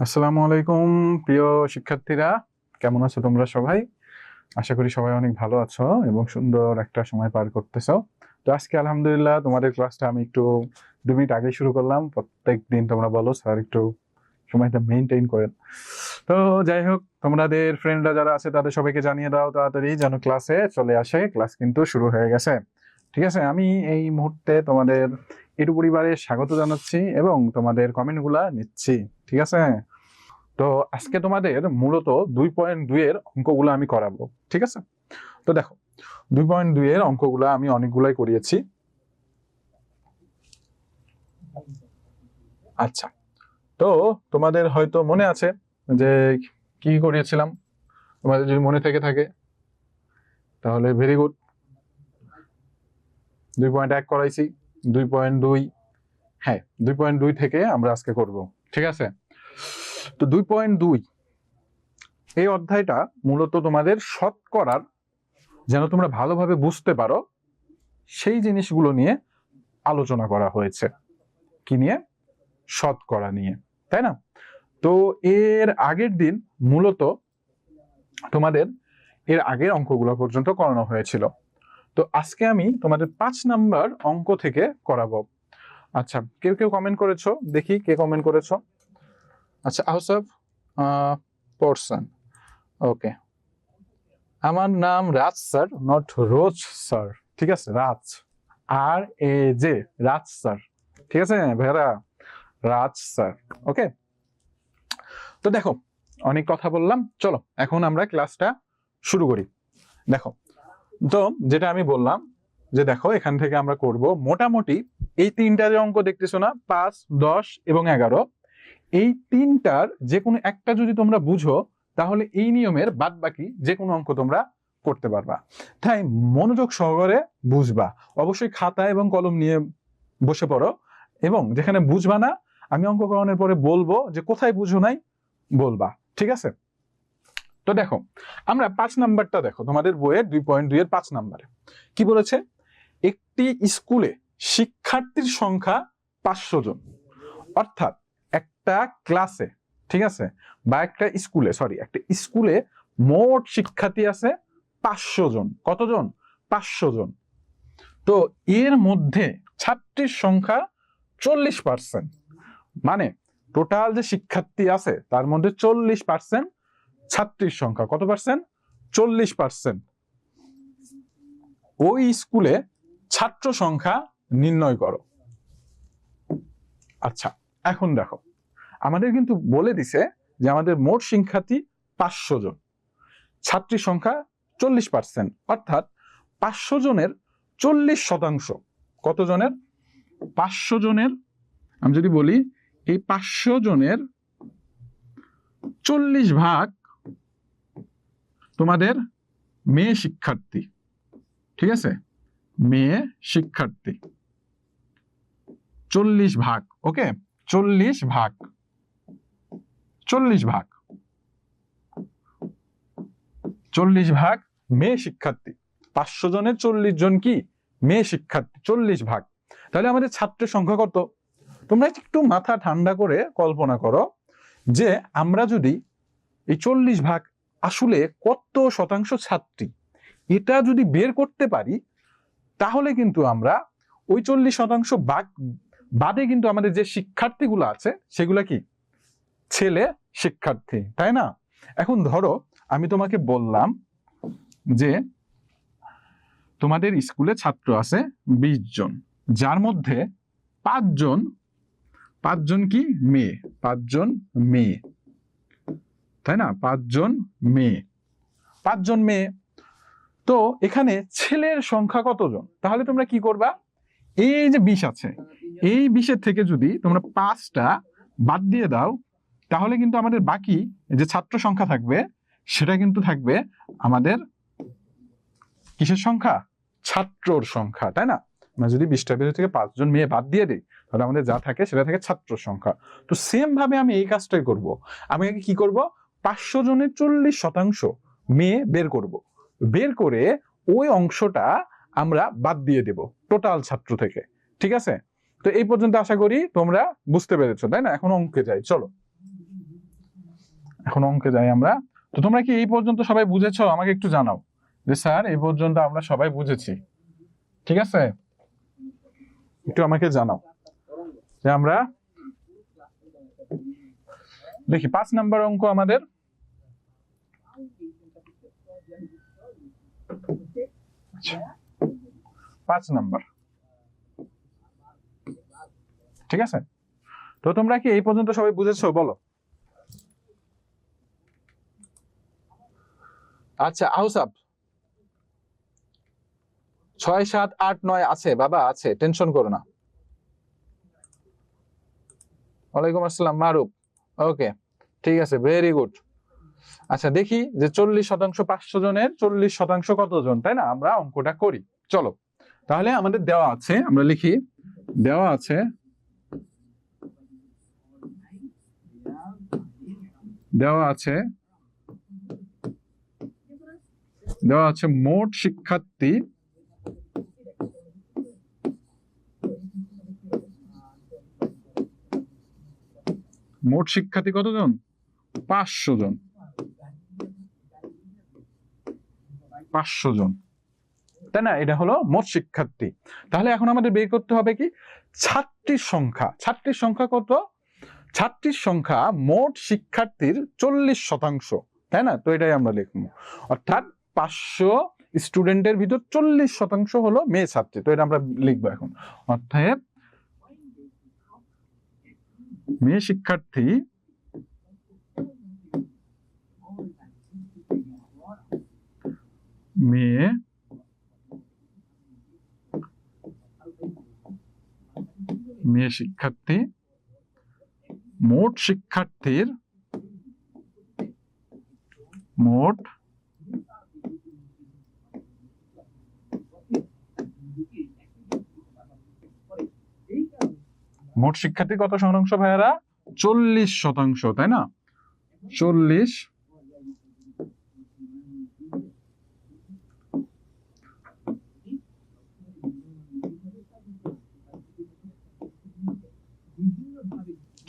আসসালামু আলাইকুম প্রিয় শিক্ষার্থীরা, কেমন আছো তোমরা সবাই? আশা করি সবাই অনেক ভালো আছো এবং সুন্দর একটা সময় পার করতেছো। তো আজকে আলহামদুলিল্লাহ তোমাদের ক্লাসটা আমি একটু 2 মিনিট আগে শুরু করলাম। প্রত্যেক দিন তোমরা বলো স্যার একটু সময়টা মেনটেন করেন। তো যাই হোক, তোমাদের ফ্রেন্ডরা যারা আছে তাদের সবাইকে জানিয়ে দাও তাড়াতাড়ি যেন ক্লাসে চলে আসে। ক্লাস কিন্তু শুরু হয়ে গেছে। ঠিক আছে, আমি এই মুহূর্তে তোমাদের এটু পরিবারে স্বাগত জানাচ্ছি এবং তোমাদের কমেন্টগুলা নিচ্ছি। ঠিক আছে, তো আজকে তোমাদের মূলত 2.2 এর অঙ্কগুলো আমি করাবো। ঠিক আছে, তো দেখো 2.2 এর অঙ্কগুলো আমি অনেকগুলাই করিয়েছি। আচ্ছা, তো তোমাদের হয়তো মনে আছে যে কি করিয়েছিলাম। তোমাদের যদি মনে থেকে থাকে তাহলে ভেরি গুড। 2.1 করাইছি, 2.2, হ্যাঁ 2.2 থেকে আমরা আজকে করব। ঠিক আছে, তো 2.2 এই অধ্যায়টা মূলত তোমাদের শতকরার, যেন তোমরা ভালোভাবে বুঝতে পারো সেই জিনিসগুলো নিয়ে আলোচনা করা হয়েছে। কি নিয়ে? শতকরা নিয়ে, তাই না? তো এর আগের দিন মূলত তোমাদের এর আগের অঙ্কগুলো পর্যন্ত করানো হয়েছিল। তো আজকে আমি তোমাদের 5 নাম্বার অঙ্ক থেকে করাবো। আচ্ছা, কেউ কেউ কমেন্ট করেছো, দেখি কে কমেন্ট করেছো। আচ্ছা, আহসাব পড়ছেন, ওকে। আমার নাম রাজ স্যার, নট রোজ স্যার। ঠিক আছে, রাজ, RAJ, রাজ স্যার। ঠিক আছে ভাইরা, রাজ স্যার। ওকে, তো দেখো অনেক কথা বললাম, চলো এখন আমরা ক্লাসটা শুরু করি। দেখো, তো যেটা আমি বললাম যে দেখো এখান থেকে আমরা করব মোটামুটি এই তিনটা যে অঙ্ক দেখতেছো না, 5, 10 এবং 11, এই তিনটার যে কোনো একটা যদি তোমরা বুঝো তাহলে এই নিয়মের বাদ বাকি যে কোনো অঙ্ক তোমরা করতে পারবা। তাই মনোযোগ সহকারে বুঝবা, অবশ্যই খাতা এবং কলম নিয়ে বসে পড়ো, এবং যেখানে বুঝবা না আমি অঙ্ক করানোর পরে বলবো যে কোথায় বুঝো নাই বলবা। ঠিক আছে, তো দেখো আমরা 5 নাম্বারটা দেখো, তোমাদের বইয়ের 2.2 এর 5 নাম্বারে কি বলেছে? একটি স্কুলে শিক্ষার্থীর সংখ্যা 500 জন, অর্থাৎ একটা ক্লাসে, ঠিক আছে, বা একটা স্কুলে, সরি একটা স্কুলে মোট শিক্ষার্থী আছে 500 জন। কতজন? 500 জন। তো এর মধ্যে ছাত্রীর সংখ্যা 40%, মানে টোটাল যে শিক্ষার্থী আছে তার মধ্যে 40% ছাত্রীর সংখ্যা। কত পার্সেন্ট? 40%। ওই স্কুলে ছাত্র সংখ্যা নির্ণয় করো। আচ্ছা, এখন দেখো আমাদের কিন্তু বলে দিছে যে আমাদের মোট শিক্ষার্থী 500 জন, ছাত্রীর সংখ্যা 40%, অর্থাৎ 500 জনের 40%। কত জনের? 500 জনের, আমি যদি বলি এই 500 জনের 40% তোমাদের মেয়ে শিক্ষার্থী। ঠিক আছে, মেয়ে শিক্ষার্থী 40%। ওকে, 40%, 40% 40% মেয়ে শিক্ষার্থী। 500 জনের 40 জন কি? মেয়ে শিক্ষার্থী, 40%। তাহলে আমাদের ছাত্রের সংখ্যা কত? তোমরা একটু মাথা ঠান্ডা করে কল্পনা করো যে আমরা যদি এই 40% আসলে কত শতাংশ ছাত্রী এটা যদি বের করতে পারি, তাহলে কিন্তু আমরা ওই 40% বাদে কিন্তু আমাদের যে শিক্ষার্থীগুলো আছে সেগুলা কি? ছেলে শিক্ষার্থী, তাই না? এখন ধরো আমি তোমাকে বললাম যে তোমাদের স্কুলে ছাত্র আছে 20 জন, যার মধ্যে 5 জন কি? মেয়ে। 5 জন মেয়ে, তাই না? 5 জন মেয়ে, 5 জন মেয়ে। তো এখানে ছেলের সংখ্যা কতজন? তাহলে তোমরা কি করবা? এই যে 20 আছে, এই 20-এর থেকে যদি তোমরা 5টা বাদ দিয়ে দাও, তাহলে কিন্তু আমাদের বাকি যে ছাত্র সংখ্যা থাকবে সেটা কিন্তু থাকবে আমাদের কিসের সংখ্যা? ছাত্রর সংখ্যা, তাই না? আমরা যদি 20টার ভিতর থেকে 5 জন মেয়ে বাদ দিয়ে দিই তাহলে আমাদের যা থাকে সেটা থাকে ছাত্র সংখ্যা। তো সেম ভাবে আমি এই কাজটাই করব। আমি আগে কি করব? 500 জনের 40% মেয়ে বের করব, বের করে ওই অংশটা আমরা বাদ দিয়ে দেব টোটাল ছাত্র থেকে। ঠিক আছে, তো এই পর্যন্ত আশা করি তোমরা বুঝতে পেরেছো, তাই না? এখন অঙ্কে যাই, চলো। এখন অঙ্কে যাই আমরা। তো তোমরা কি এই পর্যন্ত সবাই বুঝেছো? আমাকে একটু জানাও যে স্যার এই পর্যন্ত আমরা সবাই বুঝেছি, ঠিক আছে? একটু আমাকে জানাও যে আমরা দেখি 5 নাম্বার অঙ্ক আমাদের। আচ্ছা, 5 নাম্বার, ঠিক আছে? তো তোমরা কি এই পর্যন্ত সবাই বুঝেছো বলো? আচ্ছা আউসাব 6 7 8 9 আছে বাবা, আছে, টেনশন করো না। ওয়ালাইকুম আসসালাম মারুফ, ওকে ঠিক আছে, ভেরি গুড। আচ্ছা দেখি যে 40% 500 জনের 40% কতজন, তাই না? আমরা অঙ্কটা করি, চলো। তাহলে আমাদের দেওয়া আছে, আমরা লিখি দেওয়া আছে, দেওয়া আছে দেওয়া আছে মোট শিক্ষার্থী কতজন? 500 জন, 500 জন, তাই না? এটা হলো মোট শিক্ষার্থী। তাহলে এখন আমাদের বের করতে হবে কি ছাত্রীর সংখ্যা। ছাত্রীর সংখ্যা কত? ছাত্রীর সংখ্যা মোট শিক্ষার্থীর 40%, তাই না? তো এটাই আমরা লিখবো, অর্থাৎ 500 স্টুডেন্টের ভিতর 40% হলো মেয়ে ছাত্রী। তো এটা আমরা লিখবো এখন, অর্থাৎ মেয়ে শিক্ষার্থী মেয়ে শিক্ষার্থী মোট শিক্ষার্থীর 40% কত শতাংশ ভাইয়ারা? 40%, তাই না? 40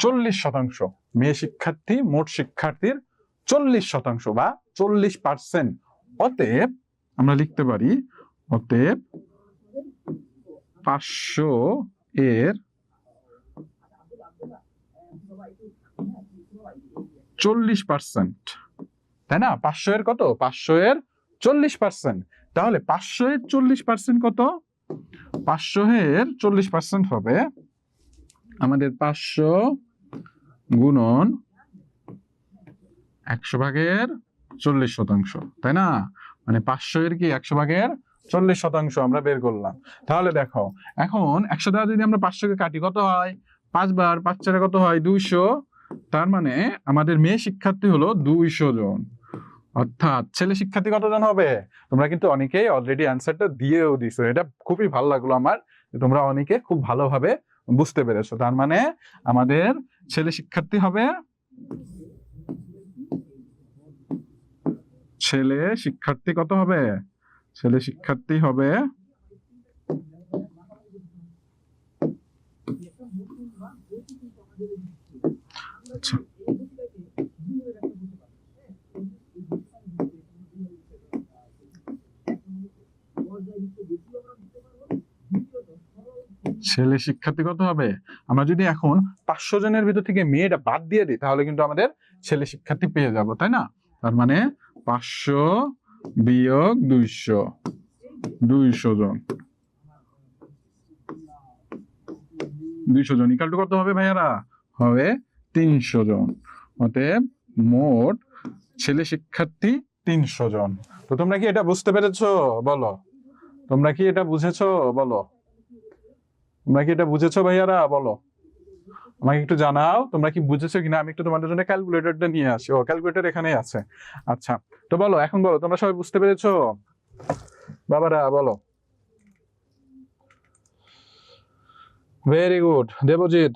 40% মেয়ে শিক্ষার্থী মোট শিক্ষার্থীর 40% বা 40%। অতএব আমরা লিখতে পারি, অতএব 500 এর 40%, তাই না? 500 এর কত? 500 এর 40%। তাহলে 500 এর 40% কত? 500 এর 40% হবে আমাদের 500 গুণন 100 ভাগের 40%, তাই না? মানে 500 এর কি 100 ভাগের 40% আমরা বের করলাম। তাহলে দেখো এখন 100 দ্বারা যদি আমরা 500 কে কাটি কত হয়? 5 বার 5 4 কত হয়? 200। তার মানে আমাদের মেয়ে শিক্ষার্থী হলো 200 জন, অর্থাৎ ছেলে শিক্ষার্থী কতজন হবে? তোমরা কিন্তু অনেকেই অলরেডি অ্যান্সারটা দিয়েও দিছো, এটা খুবই ভালো লাগলো আমার, তোমরা অনেকে খুব ভালোভাবে বুঝতে পেরেছো। তার মানে আমাদের ছেলে শিক্ষার্থী হবে, ছেলে শিক্ষার্থী কত হবে? ছেলে শিক্ষার্থী হবে আচ্ছা ছেলে শিক্ষার্থী কত হবে? আমরা যদি এখন 500 জনের ভিতর থেকে মেয়েটা বাদ দিয়ে দিই তাহলে কিন্তু আমাদের ছেলে শিক্ষার্থী পেয়ে যাব, তাই না? তার মানে 500 বিয়োগ 200, 200 জন, 200 জন ইকুয়াল টু কত হবে ভাইয়ারা? হবে 300 জন। অতএব মোট ছেলে শিক্ষার্থী 300 জন। তো তোমরা কি এটা বুঝতে পেরেছো বলো? তোমরা কি এটা বুঝেছো বলো? তোমরা কি এটা বুঝেছো ভাইয়ারা বলো? আমাকে একটু জানাও তোমরা কি বুঝেছো কিনা। আমি একটু তোমাদের জন্য ক্যালকুলেটরটা নিয়ে আসি। ও ক্যালকুলেটর এখানেই আছে। আচ্ছা তো বলো, এখন বলো তোমরা সবাই বুঝতে পেরেছো বাবারা বলো। Very good Debjit.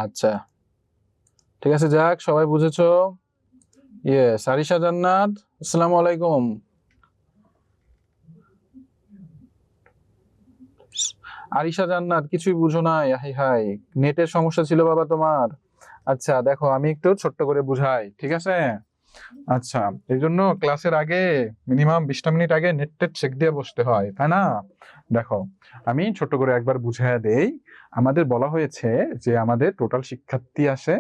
আচ্ছা ঠিক আছে, যাক সবাই বুঝেছো। ইয়েস আরিশা জান্নাত আসসালামু আলাইকুম। আরিশা জান্নাত কিছুই বুঝো না, হাই হাই, নেটের সমস্যা ছিল বাবা তোমার। আচ্ছা দেখো আমি একটু ছোট্ট করে বুঝাই, ঠিক আছে? আচ্ছা, এই জন্য ক্লাসের আগে মিনিমাম 20টা মিনিট আগে নেট টেট চেক দিয়ে বসতে হয়, তাই না? দেখো আমি ছোট্ট করে একবার বুঝাইয়া দেই। আমাদের বলা হয়েছে যে আমাদের টোটাল শিক্ষার্থী আছে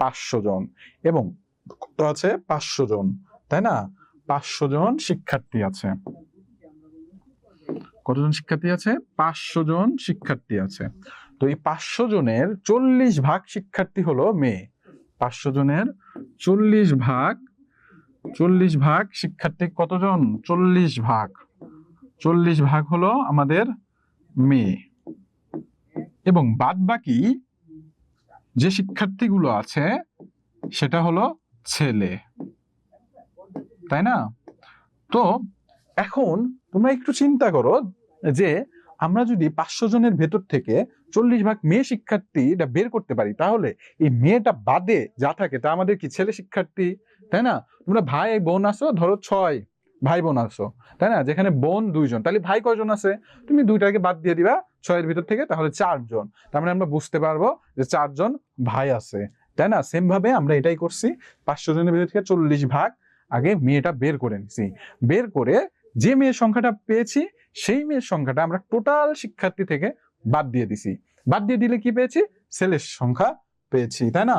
500 জন, এবং কত আছে 500 জন, তাই না? 500 জন শিক্ষার্থী আছে। কতজন শিক্ষার্থী আছে? 500 জন শিক্ষার্থী আছে। তো এই 500 জনের 40 ভাগ শিক্ষার্থী হলো মেয়ে। 500 জনের 40 ভাগ শিক্ষার্থী কতজন? 40 ভাগ। 40 ভাগ হলো আমাদের মেয়ে, এবং বাদ বাকি যে শিক্ষার্থীগুলো আছে সেটা হলো ছেলে, তাই না? তো এখন তোমরা একটু চিন্তা করো যে আমরা যদি 500 জনের ভেতর থেকে 40 ভাগ মেয়ে শিক্ষার্থীটা বের করতে পারি, তাহলে এই মেয়েটা বাদে যা থাকে তা আমাদের কি ছেলে শিক্ষার্থী, তাই না? তোমরা ভাই বোন আছো, ধরো 6 ভাই বোন আছো, তাই না? যেখানে বোন 2 জন, তাহলে ভাই কয়জন আছে? তুমি 2টাকে বাদ দিয়ে দিবা 6 এর ভিতর থেকে, তাহলে 4 জন। তার মানে আমরা বুঝতে পারবো যে 4 জন ভাই আছে, তাই না? সেম ভাবে আমরা এটাই করছি, 500 জনের ভিতর থেকে 40 ভাগ আগে মেয়েটা বের করে নিছি। বের করে যে মেয়ের সংখ্যাটা পেয়েছি সেই মেয়ের সংখ্যাটা আমরা টোটাল শিক্ষার্থী থেকে বাদ দিয়ে দিছি। বাদ দিয়ে দিলে কি পেয়েছি? ছেলের সংখ্যা পেয়েছি, তাই না?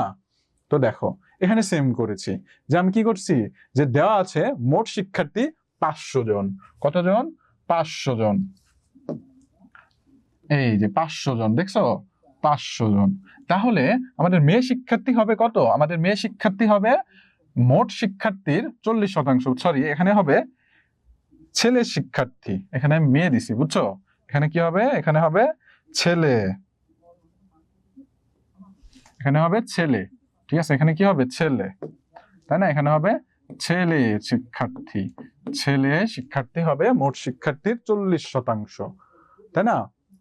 তো দেখো এখানে সেম করেছি, যে আমি কি করছি, যে দেওয়া আছে মোট শিক্ষার্থী 500 জন। কতজন? 500 জন। এই যে 500 জন, দেখছো? 500 জন। তাহলে আমাদের মেয়ে শিক্ষার্থী হবে কত? আমাদের মেয়ে শিক্ষার্থী হবে মোট শিক্ষার্থীর 40%। সরি, এখানে হবে ছেলে শিক্ষার্থী, এখানে আমি মেয়ে দিছি, বুঝছো? এখানে কি হবে? এখানে হবে ছেলে, এখানে হবে ছেলে, ঠিক আছে? এখানে কি হবে? ছেলে, তাই না? এখানে হবে ছেলে শিক্ষার্থী। ছেলে শিক্ষার্থী হবে মোট শিক্ষার্থীর 40%, তাই না?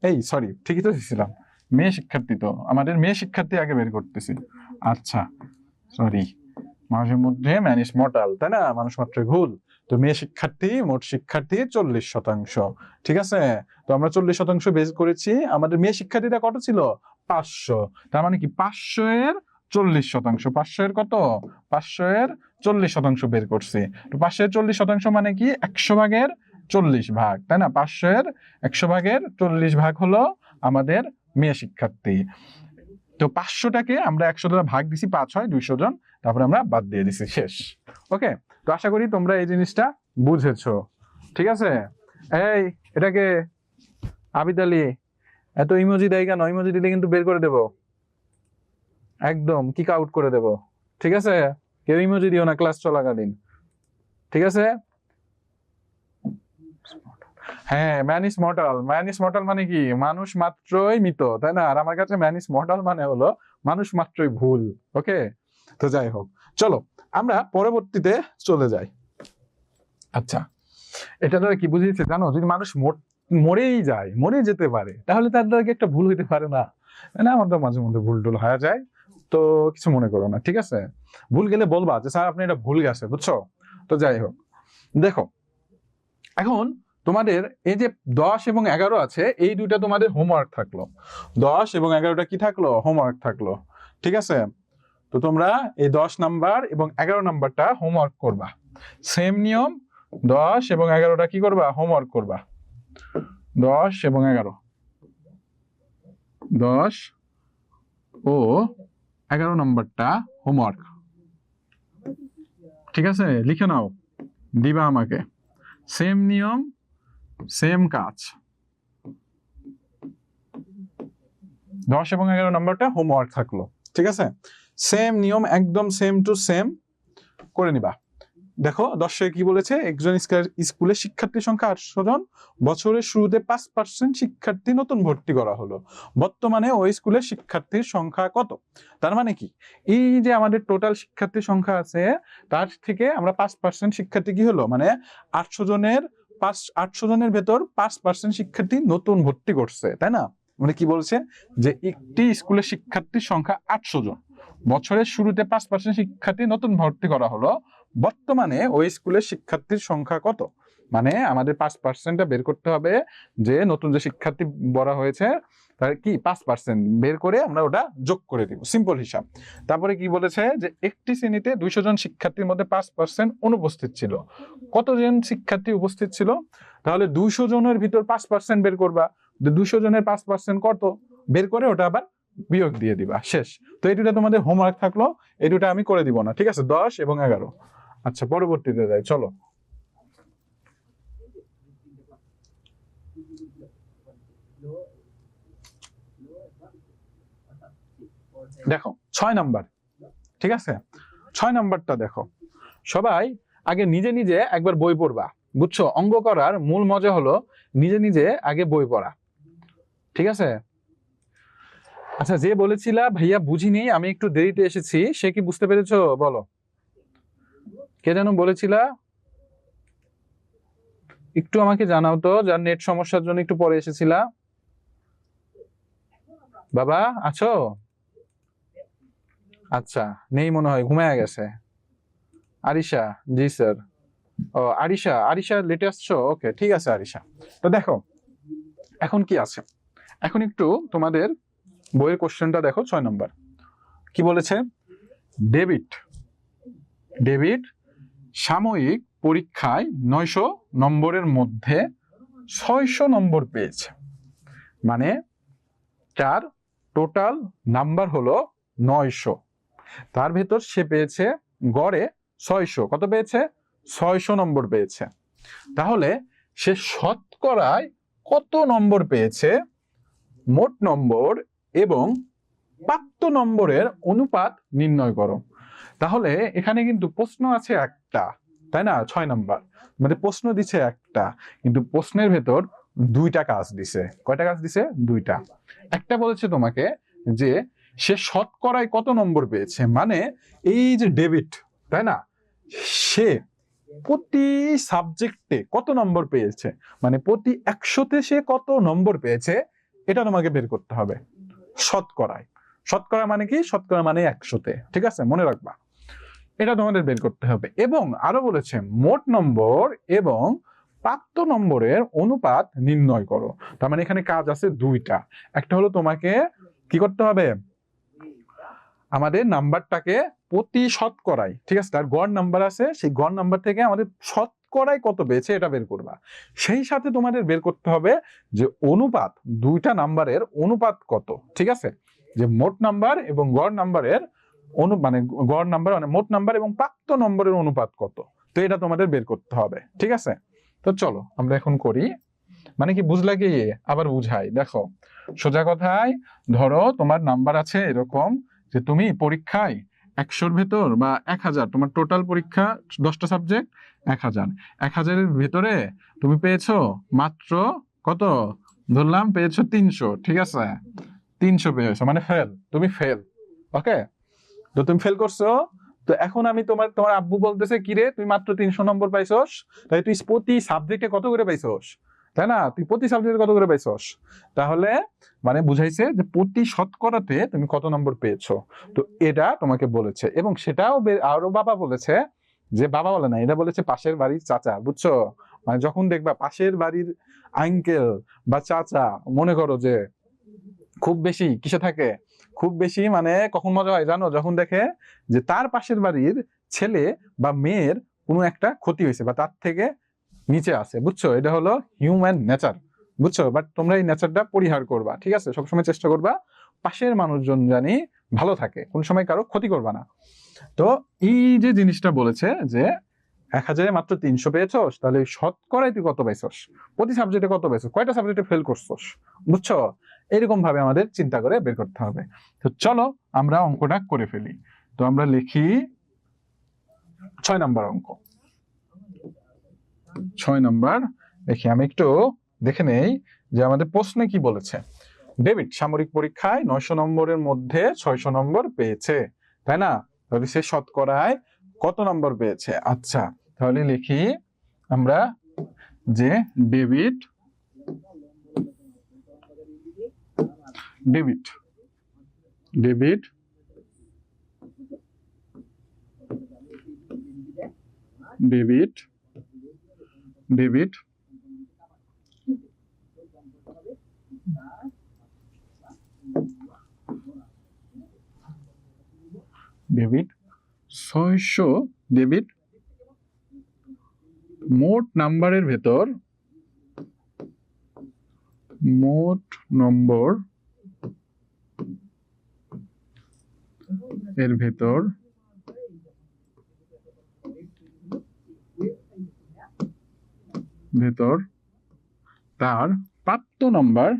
এই সরি, ঠিকই তো দিছিলাম, মেয়ে শিক্ষার্থী তো আমাদের মেয়ে শিক্ষার্থী আগে বের করতেছি। আচ্ছা সরি, মানুষের মধ্যে ম্যান ইজ মর্টাল, তাই না? মানুষ মাত্রই ভুল। তো মেয়ে শিক্ষার্থী মোট শিক্ষার্থী 40%, ঠিক আছে? তো আমরা 40% বের করেছি। আমাদের মেয়ে শিক্ষার্থীটা কত ছিল? 500। তার মানে কি 500 এর 40%। 500 এর কত? 500 এর 40% বের করছি। তো 500 এর 40% মানে কি? 100 ভাগের 40 ভাগ, তাই না? 500 এর 100 ভাগের 40 ভাগ হলো আমাদের মেয়ে শিক্ষার্থী। তো 500টাকে আমরা 100 দ্বারা ভাগ দিছি, 5 হয় 200 জন, তারপরে আমরা বাদ দিয়ে দিছি, শেষ। ওকে, তো আশা করি তোমরা এই জিনিসটা বুঝেছো, ঠিক আছে? এই এটাকে আবিদ আলী, এত ইমোজি দেয় কেন? ইমোজি দিলে কিন্তু বের করে দেব, একদম কিক আউট করে দেব, ঠিক আছে? কেউ ইমোজি দিও না ক্লাস চলাকালীন, ঠিক আছে? হ্যাঁ, man is mortal. Man is mortal মানে কি? মানুষ মাত্রই মৃত, তাই না? আর আমার কাছে ম্যান ইজ মর্টাল মানে হলো মানুষ মাত্রই ভুল। ওকে, তো যাই হোক, চলো আমরা পরবর্তীতে চলে যাই। আচ্ছা, এটা দ্বারা কি বুঝিয়েছে জানো? যদি মানুষ মরেই যায়, মরে যেতে পারে, তাহলে তার দ্বারা কি একটা ভুল হইতে পারে না? না, আমার তো মাঝে মধ্যে ভুল টুল হয়ে যায়, তো কিছু মনে করো না, ঠিক আছে? ভুল গেলে বলবা যে স্যার আপনি এটা ভুল গেছে, বুঝছো? তো যাই হোক, দেখো এখন তোমাদের এই যে 10 এবং 11 আছে, এই দুইটা তোমাদের হোমওয়ার্ক থাকলো। 10 এবং 11টা কি থাকলো? হোমওয়ার্ক থাকলো, ঠিক আছে? তো তোমরা এই 10 নাম্বার এবং 11 নাম্বারটা হোমওয়ার্ক করবা। সেম নিয়ম, 10 এবং 11টা কি করবা? হোমওয়ার্ক করবা। 10 এবং 11, 10 ও 11 নাম্বারটা হোমওয়ার্ক, ঠিক আছে? লিখে নাও, দিবা আমাকে। সেম নিয়ম, সেম কাজ, 10 এবং 11 নাম্বারটা হোমওয়ার্ক থাকলো, ঠিক আছে? সেম নিয়ম, একদম সেম টু সেম করে নিবা। দেখো 10 কি বলেছে? একজন স্কুলের শিক্ষার্থীর সংখ্যা 800 জন, বছরের শুরুতে 5% শিক্ষার্থী নতুন ভর্তি করা হলো, বর্তমানে ওই স্কুলের শিক্ষার্থীর সংখ্যা কত? তার মানে কি, এই যে আমাদের টোটাল শিক্ষার্থীর সংখ্যা আছে, তার থেকে আমরা 5% শিক্ষার্থী কি হলো, মানে 800 জনের ভেতর 5% শিক্ষার্থী নতুন ভর্তি করছে, তাই না? মানে কি বলছে, যে একটি স্কুলের শিক্ষার্থীর সংখ্যা 800 জন, বছরের শুরুতে 5% শিক্ষার্থী নতুন ভর্তি করা হলো, বর্তমানে ওই স্কুলের শিক্ষার্থীর সংখ্যা কত? মানে আমাদের 5%টা বের করতে হবে, যে নতুন যে শিক্ষার্থী ভরা হয়েছে তার কি 5% বের করে আমরা ওটা যোগ করে দিব, সিম্পল হিসাব। তারপরে কি বলেছে যে একটি শ্রেণীতে 200 জন শিক্ষার্থীর মধ্যে 5% অনুপস্থিত ছিল। কতজন শিক্ষার্থী উপস্থিত ছিল? তাহলে 200 জনের ভিতর 5% বের করবা, 200 জনের 5% কত বের করে ওটা আবার বিয়োগ দিয়ে দিবা, শেষ। তো এই দুটা তোমাদের হোমওয়ার্ক থাকলো, এই দুটা আমি করে দিব না, ঠিক আছে? 10 এবং 11। আচ্ছা, পরবর্তীতে যাই, চলো। দেখো 6 নাম্বার, ঠিক আছে? 6 নাম্বারটা দেখো, সবাই আগে নিজে নিজে একবার বই পড়বা, বুঝছো? অঙ্ক করার মূল মজা হলো নিজে নিজে আগে বই পড়া, ঠিক আছে? আচ্ছা, যে বলেছিলা ভাইয়া বুঝিনি আমি একটু দেরিতে এসেছি, সে কি বুঝতে পেরেছো? বলো, কে যেন বলেছিলা? একটু আমাকে জানাও তো, যার নেট সমস্যার জন্য একটু পরে এসেছিলা। বাবা আছো? আচ্ছা, নেই মনে হয়, ঘুমায় গেছে। আরিশা, জি স্যার। ও আরিশা, আরিশা লেটে আসছো? ওকে, ঠিক আছে আরিশা। তো দেখো এখন কি আছে, এখন একটু তোমাদের বইয়ের কোশ্চেনটা দেখো। 6 নম্বর কি বলেছে? ডেভিড ডেভিড সাময়িক পরীক্ষায় 900 নম্বরের মধ্যে 600 নম্বর পেয়েছে। মানে তার টোটাল নাম্বার হলো 900, তার ভেতর সে পেয়েছে গড়ে 600। কত পেয়েছে? 600 নম্বর পেয়েছে। তাহলে সে শতকরায় কত নম্বর পেয়েছে? মোট নম্বর এবং প্রাপ্ত নম্বরের অনুপাত নির্ণয় করো। তাহলে এখানে কিন্তু প্রশ্ন আছে একটা, তাই না? 6 নাম্বার মানে প্রশ্ন দিছে একটা, কিন্তু প্রশ্নের ভেতর দুইটা কাজ দিছে। কয়টা কাজ দিছে? দুইটা। একটা বলেছে তোমাকে যে সে শতকরায় কত নম্বর পেয়েছে, মানে এই যে ডেভিড, তাই না, সে প্রতি সাবজেক্টে কত নম্বর পেয়েছে, মানে প্রতি 100তে সে কত নম্বর পেয়েছে, এটা তোমাকে বের করতে হবে শতকরায়। শতকরা মানে কি? শতকরা মানে 100তে, ঠিক আছে? মনে রাখবা, এটা তোমাদের বের করতে হবে। এবং আরো বলেছে মোট নম্বর এবং প্রাপ্ত নম্বরের অনুপাত নির্ণয় করো। তার মানে এখানে কাজ আছে দুইটা। একটা হলো তোমাকে কি করতে হবে, আমাদের নাম্বারটাকে প্রতি শতকরায়, ঠিক আছে, তার গড় নাম্বার আছে, সেই গড় নাম্বার থেকে আমাদের শতকরায় কত পেয়েছে এটা বের করবা। সেই সাথে তোমাদের বের করতে হবে যে অনুপাত, দুইটা নাম্বারের অনুপাত কত, ঠিক আছে? যে মোট নাম্বার এবং গড় নাম্বারের মানে গড় নাম্বার মানে মোট নাম্বার এবং প্রাপ্ত নম্বরের অনুপাত কত, তো এটা তোমাদের বের করতে হবে, ঠিক আছে? তো চলো আমরা এখন করি। মানে কি বুঝলা কি? আবার বুঝাই, দেখো সোজা কথায়, ধরো তোমার নাম্বার আছে এরকম যে তুমি পরীক্ষায় 100-র ভেতর বা 1000, তোমার টোটাল পরীক্ষা 10টা সাবজেক্ট, 1000, 1000-এর ভেতরে তুমি পেয়েছো মাত্র কত? ধরলাম পেয়েছো 300, ঠিক আছে? 300 পেয়েছো মানে ফেল, তুমি ফেল। ওকে, তো তুমি ফেল করছো। তো এখন আমি তোমার আব্বু বলতেছে কি রে, তুই মাত্র 300 নম্বর পাইছস, তাই তুই প্রতি সাবজেক্টে কত করে পাইছস, তাই না? তুই প্রতি সাবজেক্টে কত করে পাইছস, তাহলে মানে বুঝাইছে যে প্রতি শতকরাতে তুমি কত নম্বর পেয়েছো। তো এটা তোমাকে বলেছে, এবং সেটাও আরো বাবা বলেছে, যে বাবা বলে না, এটা বলেছে পাশের বাড়ির চাচা, বুঝছো? মানে যখন দেখবা পাশের বাড়ির আঙ্কেল বা চাচা, মনে করো যে খুব বেশি কিসে থাকে, খুব বেশি মানে কখন মজা হয় জানো? যখন দেখে যে তার পাশের বাড়ির ছেলে বা মেয়ের কোনো একটা ক্ষতি হয়েছে বা তার থেকে নিচে আছে, বুঝছো? এটা হলো হিউম্যান নেচার, বুঝছো? বাট তোমরা এই নেচারটা পরিহার করবা, ঠিক আছে? সবসময় চেষ্টা করবা পাশের মানুষজন জানি ভালো থাকে, কোন সময় কারো ক্ষতি করবা না। তো এই যে জিনিসটা বলেছে যে 1000-এ মাত্র 300 পেয়েছস, তাহলে শতকরায় তুই কত পাইছস, প্রতি সাবজেক্টে কত পাইছস, কয়টা সাবজেক্টে ফেল করছস, বুঝছো? এরকম ভাবে আমাদের চিন্তা করে বের করতে হবে। তো চলো আমরা অঙ্কটা করে ফেলি। তো আমরা লিখি 6 নাম্বার অঙ্ক। 6 নাম্বার দেখি, আমি একটু দেখে নেই যে আমাদের প্রশ্নে কি বলেছে। ডেভিড সামরিক পরীক্ষায় 900 নম্বরের মধ্যে 600 নম্বর পেয়েছে, তাই না? তাহলে সে শতকরায় কত নম্বর পেয়েছে? আচ্ছা, তাহলে লিখি আমরা যে David David David David debit debit 600 debit মোট নাম্বারের ভেতর মোট নম্বর এর ভেতর তার প্রাপ্ত নাম্বার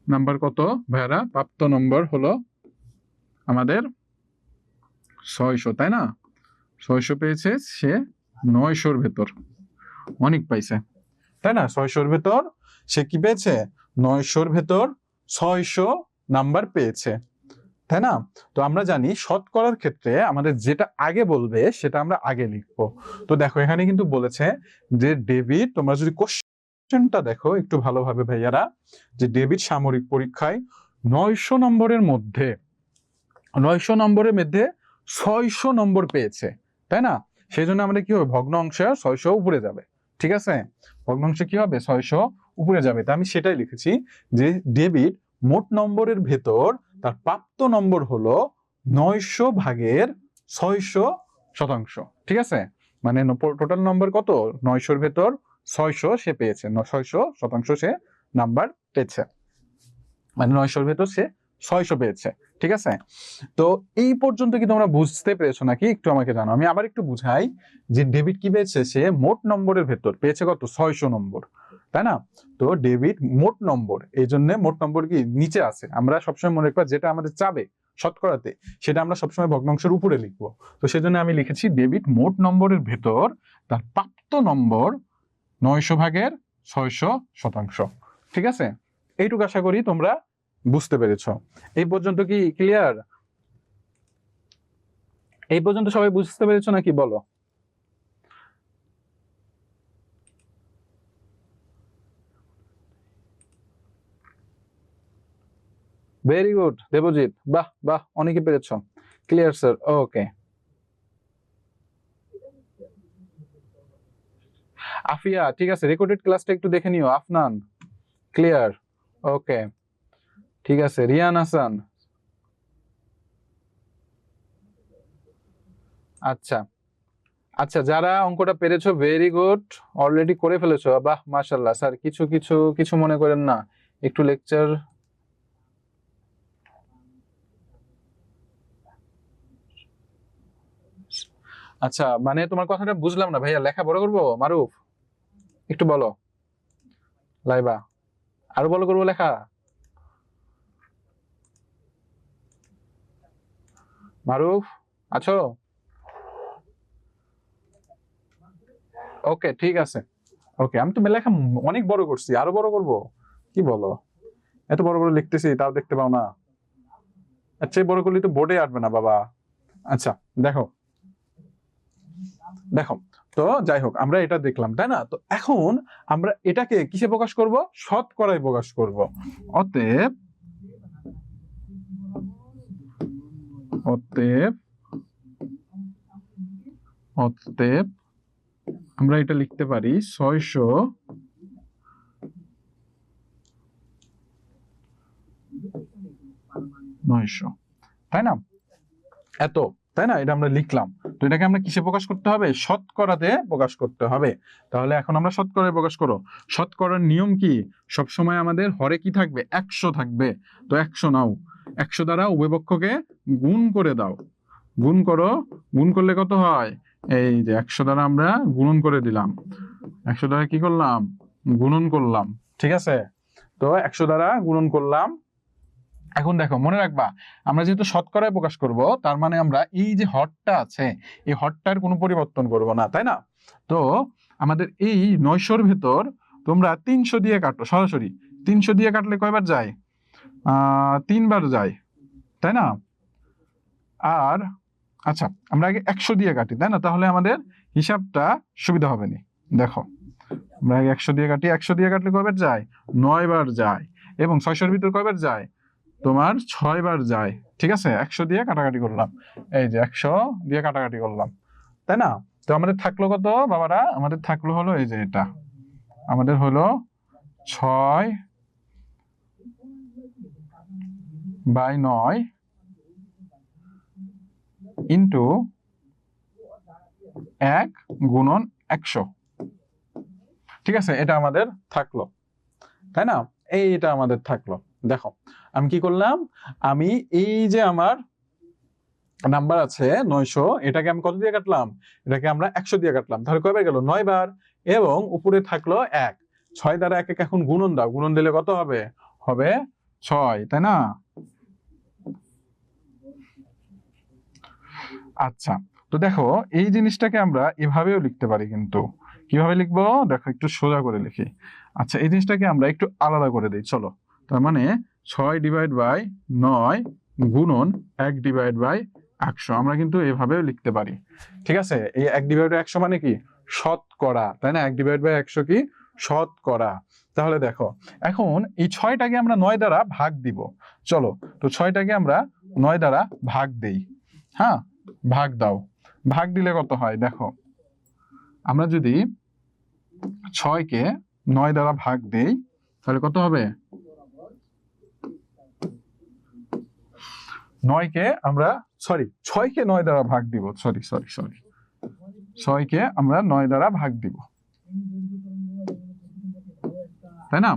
নাম্বার কত ভাইরা? প্রাপ্ত নম্বর হলো আমাদের 600, তাই না? 600 পেয়েছে সে 900-র ভেতর, অনেক পাইছে তাই না? 600-র ভেতর সে কি পেয়েছে? 900-র ভেতর 600 নাম্বার পেয়েছে, তাই না? তো আমরা জানি শতকরার ক্ষেত্রে আমাদের যেটা আগে বলবে সেটা আমরা আগে লিখবো। তো দেখো এখানে কিন্তু বলেছে যে ডেভিড, তোমরা যদি কোশ্চেনটা দেখো একটু ভালোভাবে ভাইয়ারা, যে ডেভিড সামরিক পরীক্ষায় 900 নম্বরের মধ্যে 600 নম্বর পেয়েছে, তাই না? সেই জন্য আমাদের কি হবে? ভগ্ন অংশে 600 উপরে যাবে, ঠিক আছে? ভগ্ন অংশে কি হবে? 600 উপরে যাবে। তা আমি সেটাই লিখেছি যে ডেভিড মোট নম্বরের ভেতর তার প্রাপ্ত নম্বর হলো 900 ভাগের 600%, ঠিক আছে? মানে টোটাল নম্বর কত? 900-র ভেতর 600 সে পেয়েছে, 600% সে নাম্বার পেয়েছে, মানে 900-র ভেতর সে 600 পেয়েছে, ঠিক আছে? তো এই পর্যন্ত কি তোমরা বুঝতে পেরেছো নাকি? একটু আমাকে জানো। আমি আবার একটু বুঝাই যে ডেভিড কি পেয়েছে? সে মোট নম্বরের ভেতর পেয়েছে কত? 600 নম্বর, তাই না? তো ডেভিড মোট নম্বর, এই জন্য মোট নম্বর কি নিচে আছে। আমরা সবসময় মনে রাখবো যেটা আমাদের চাবে শতকরাতে সেটা আমরা সবসময় ভগ্নাংশের উপরে লিখবো। তো সেজন্য আমি লিখেছি ডেভিড মোট নম্বরের ভেতর তার প্রাপ্ত নম্বর 900 ভাগের 600%, ঠিক আছে? এইটুকু আশা করি তোমরা বুঝতে পেরেছো। এই পর্যন্ত কি ক্লিয়ার? এই পর্যন্ত সবাই বুঝতে পেরেছো নাকি বলো? ভেরি গুড দেবজিৎ, বাহ বাহ, অনেকে পেরেছো। ক্লিয়ার স্যার, ওকে। আফিয়া, ঠিক আছে, রেকর্ডেড ক্লাসটা একটু দেখে নিও। আফনান, ক্লিয়ার, ওকে, ঠিক আছে। রিয়ান হাসান, আচ্ছা আচ্ছা, যারা অঙ্কটা পেরেছো ভেরি গুড, অলরেডি করে ফেলেছো, বাহ মাশাআল্লাহ। স্যার কিছু কিছু কিছু মনে করেন না, একটু লেকচার। আচ্ছা, মানে তোমার কথাটা বুঝলাম না ভাইয়া। লেখা বড় করবো মারুফ? একটু বলো। লাইবা আরো বড় করবো লেখা? মারুফ আছো? ওকে, ঠিক আছে, ওকে। আমি তো লেখা অনেক বড় করছি, আরো বড় করব? কি বলো? এত বড় বড় লিখতেছি তাও দেখতে পাও না? আচ্ছা, বড় করলে তো বোর্ডে আসবে না বাবা। আচ্ছা, দেখো দেখো, তো যাই হোক, আমরা এটা দেখলাম, তাই না? তো এখন আমরা এটাকে কিসে প্রকাশ করব? শতকরায় প্রকাশ করব। অতএব অতএব অতএব আমরা এটা লিখতে পারি 600 900, তাই না? এত, তাই না? এটা আমরা লিখলাম। তো এটাকে আমরা কিসে প্রকাশ করতে হবে? শতকরাতে প্রকাশ করতে হবে। তাহলে এখন আমরা শতকরায় প্রকাশ করো। শতকরার নিয়ম কি? সবসময় আমাদের হরে কি থাকবে? 100 থাকবে। তো 100 নাও, 100 দ্বারা উভয় পক্ষকে গুণ করে দাও। গুণ করো, গুণ করলে কত হয়? এই যে 100 দ্বারা আমরা গুণন করে দিলাম, 100 দ্বারা কি করলাম? গুণন করলাম, ঠিক আছে? তো 100 দ্বারা গুণন করলাম। এখন দেখো, মনে রাখবা, আমরা যেহেতু শতকরায় প্রকাশ করব, তার মানে আমরা এই যে হরটা আছে এই হরটার কোনো পরিবর্তন করব না, তাই না? তো আমাদের এই 900-র ভেতর তোমরা 300 দিয়ে কাটো সরাসরি। 300 দিয়ে কাটলে কয়বার যায়? 3 বার যায়, তাই না? আর আচ্ছা, আমরা আগে 100 দিয়ে কাটি, তাই না? তাহলে আমাদের হিসাবটা সুবিধা হবে না। দেখো, আমরা আগে 100 দিয়ে কাটি। 100 দিয়ে কাটলে কয়বার যায়? 9 বার যায়। এবং 600-এর ভিতর কয়বার যায়, তোমার 6 বার যায়। ঠিক আছে, 100 দিয়ে কাটাকাটি করলাম, এই যে 100 দিয়ে কাটাকাটি করলাম, তাই না? তো আমাদের থাকলো কত বাবারা, আমাদের থাকলো হলো এই যে এটা, আমাদের হলো 6/9 ইন্টু 1 গুণন 100। ঠিক আছে, এটা আমাদের থাকলো, তাই না? এইটা আমাদের থাকলো। দেখো আমি কি করলাম, আমি এই যে আমার নাম্বার আছে 900, এটাকে আমি কত দিয়ে কাটলাম, এটাকে আমরা 100 দিয়ে কাটলাম, তাহলে কয়বার গেল, 9 বার। এবং উপরে থাকলো 1, 6 দ্বারা 1 এখন গুণন দাও, গুণন দিলে কত হবে, হবে 6, তাই না? আচ্ছা, তো দেখো এই জিনিসটাকে আমরা এভাবেও লিখতে পারি, কিন্তু কিভাবে লিখবো দেখো, একটু সোজা করে লিখি। আচ্ছা, এই জিনিসটাকে আমরা একটু আলাদা করে দিই, চলো। তার মানে 6/9 গুণন 1/100, আমরা কিন্তু এভাবেও লিখতে পারি। ঠিক আছে, এই 1/100 মানে কি, শতকরা, তাই না? 1/100 কি, শতকরা। তাহলে দেখো এখন এই 6টাকে আমরা 9 দ্বারা ভাগ দিব, চলো। তো 6টাকে আমরা 9 দ্বারা ভাগ দেই, হ্যাঁ, ভাগ দাও। ভাগ দিলে কত হয় দেখো, আমরা যদি 6কে 9 দ্বারা ভাগ দেই তাহলে কত হবে, 6কে 9 দ্বারা ভাগ দিব, সরি 6কে আমরা 9 দ্বারা ভাগ দিব, তাই না?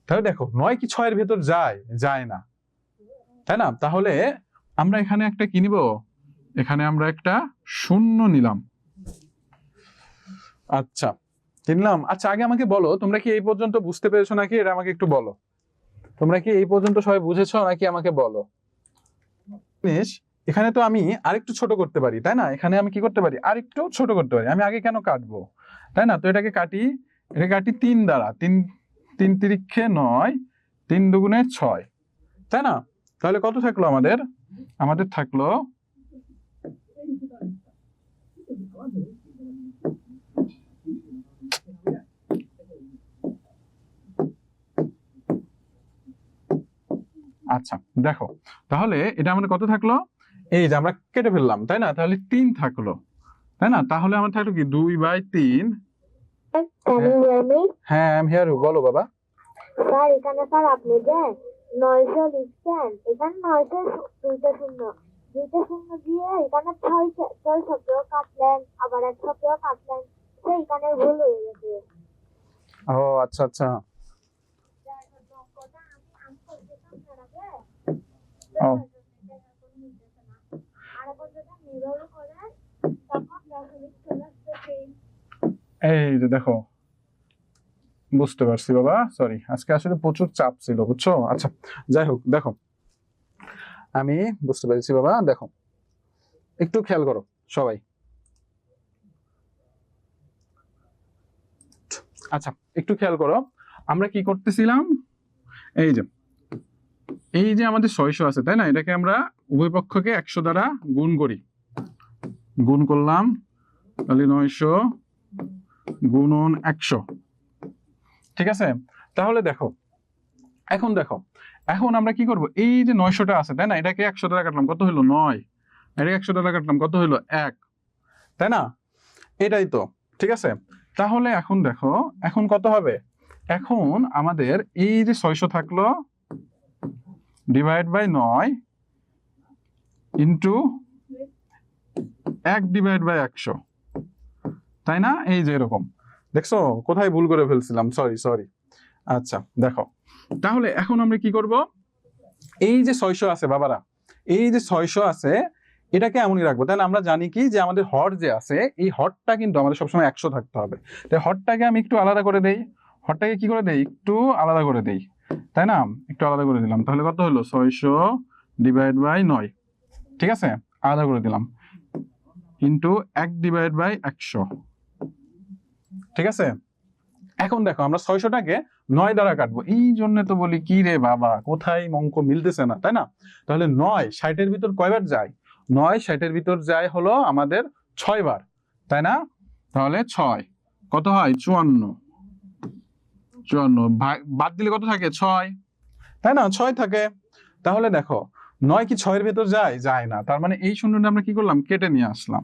তাহলে দেখো 9 কি 6 এর ভেতর যায়, যায় না, তাই না? তাহলে আমরা এখানে একটা কি নিব, এখানে আমরা একটা শূন্য নিলাম। আচ্ছা, কিনলাম। আচ্ছা, আগে আমাকে বলো, তোমরা কি এই পর্যন্ত বুঝতে পেরেছো নাকি, এটা আমাকে একটু বলো। তোমরা কি এই পর্যন্ত সবাই বুঝেছো নাকি, আমাকে বলো। এখানে তো আমি আরেকটু ছোট করতে পারি, তাই না? এখানে আমি কি করতে পারি, আরেকটু ছোট করতে পারি। আমি আগে কেন কাটবো, তাই না? তো এটাকে কাটি, এটা কাটি 3 দ্বারা, 3 তিরিক্ষে 9, 3 দুগুণে 6, তাই না? তাহলে কত থাকলো আমাদের, আমাদের থাকলো আচ্ছা দেখো, তাহলে এটা আমাদের কত থাকলো, এই যে আমরা কেটে ফেললাম, তাই না? তাহলে 3 থাকলো, তাই না? তাহলে আমার থাকলো কি 2/3। হ্যাঁ, আমি হিয়ার, বলো বাবা। স্যার এখানে স্যার আপনি যে 900 লিখছেন, এখানে 900 দুইটা শূন্য দিয়ে এখানে 6 শব্দও কাটলেন, আবার 1 শব্দও কাটলেন, সেইখানে ভুল হয়ে গেছে। ও আচ্ছা আচ্ছা, ও এই যে দেখো, বুঝতে পারছি বাবা, সরি, আজকে আসলে প্রচুর চাপ ছিল, বুঝছো? আচ্ছা যাই হোক, দেখো আমি বুঝতে পেরেছি বাবা। দেখো একটু খেয়াল করো সবাই। আচ্ছা একটু খেয়াল করো, আমরা কি করতেছিলাম, এই যে আমাদের 600 আছে, তাই না? এটাকে আমরা উভয় পক্ষকে 100 দ্বারা গুণ করি, গুণ করলাম, তাহলে 900 গুণন 100। ঠিক আছে, তাহলে দেখো এখন দেখো, এখন আমরা কি করব, এই যে 900টা আছে, তাই না? এটাকে 100 দ্বারা কাটলাম, কত হলো 9, এটাকে 100 দ্বারা কাটলাম, কত হলো 1, তাই না? এটাই তো, ঠিক আছে। তাহলে এখন দেখো, এখন কত হবে, এখন আমাদের এই যে 600 থাকলো, /9 ইন্টু 1/100, তাই না? এই যে এরকম, দেখছো কোথায় ভুল করে ফেলছিলাম, সরি। আচ্ছা দেখো, তাহলে এখন আমরা কি করব, এই যে 600 আছে বাবারা, এই যে 600 আছে, এটাকে এমনই রাখবো, তাই না? আমরা জানি কি যে আমাদের হর যে আছে, এই হরটা কিন্তু আমাদের সবসময় 100 থাকতে হবে। তাই হরটাকে আমি একটু আলাদা করে দেই, হরটাকে কি করে দেই, একটু আলাদা করে দেই, তাই না? একটু আলাদা করে দিলাম, তাহলে কত হলো, 600/9, ঠিক আছে, আলাদা করে দিলাম, ইন্টু 1/100, ঠিক আছে। এখন দেখো আমরা 600টাকে 9 দ্বারা কাটবো, এই জন্য তো বলি কি রে বাবা, কোথায় অঙ্ক মিলতেছে না, তাই না? তাহলে 9 60-এর ভিতর কয়বার যায়, 9 60-এর ভিতর যায় হলো আমাদের 6 বার, তাই না? তাহলে 6 কত হয়, 54, বাদ দিলে কত থাকে, 6, তাই না, 6 থাকে। তাহলে দেখো 9 কি 6 এর ভেতর যায়? যায় না। তার মানে এই শূন্যটা আমরা কি করলাম? কেটে নিয়ে আসলাম।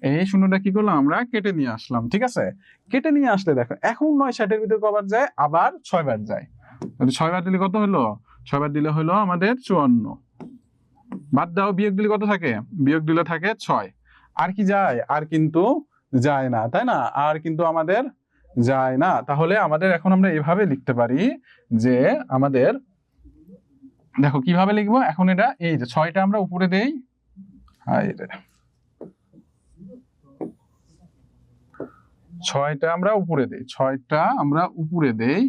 এই শূন্যটা কি করলাম? আমরা কেটে নিয়ে আসলাম। ঠিক আছে, কেটে নিয়ে আসলে দেখো এখন 9 60 এর ভিতর কবার যায়? আবার 6 বার যায়। 6 বার দিলে কত হলো? 6 বার দিলে হলো আমাদের 54। বাদ দাও, বিয়োগ দিলে কত থাকে? বিয়োগ দিলে থাকে 6। আর কি যায়? আর কিন্তু যায় না, তাই না? আর কিন্তু আমাদের যায় না। তাহলে আমাদের এখন আমরা এভাবে লিখতে পারি যে আমাদের, দেখো কিভাবে লিখবো এখন এটা, এই যে 6টা আমরা উপরে দেই, হায় রে, 6টা আমরা উপরে দেই, 6টা আমরা উপরে দেই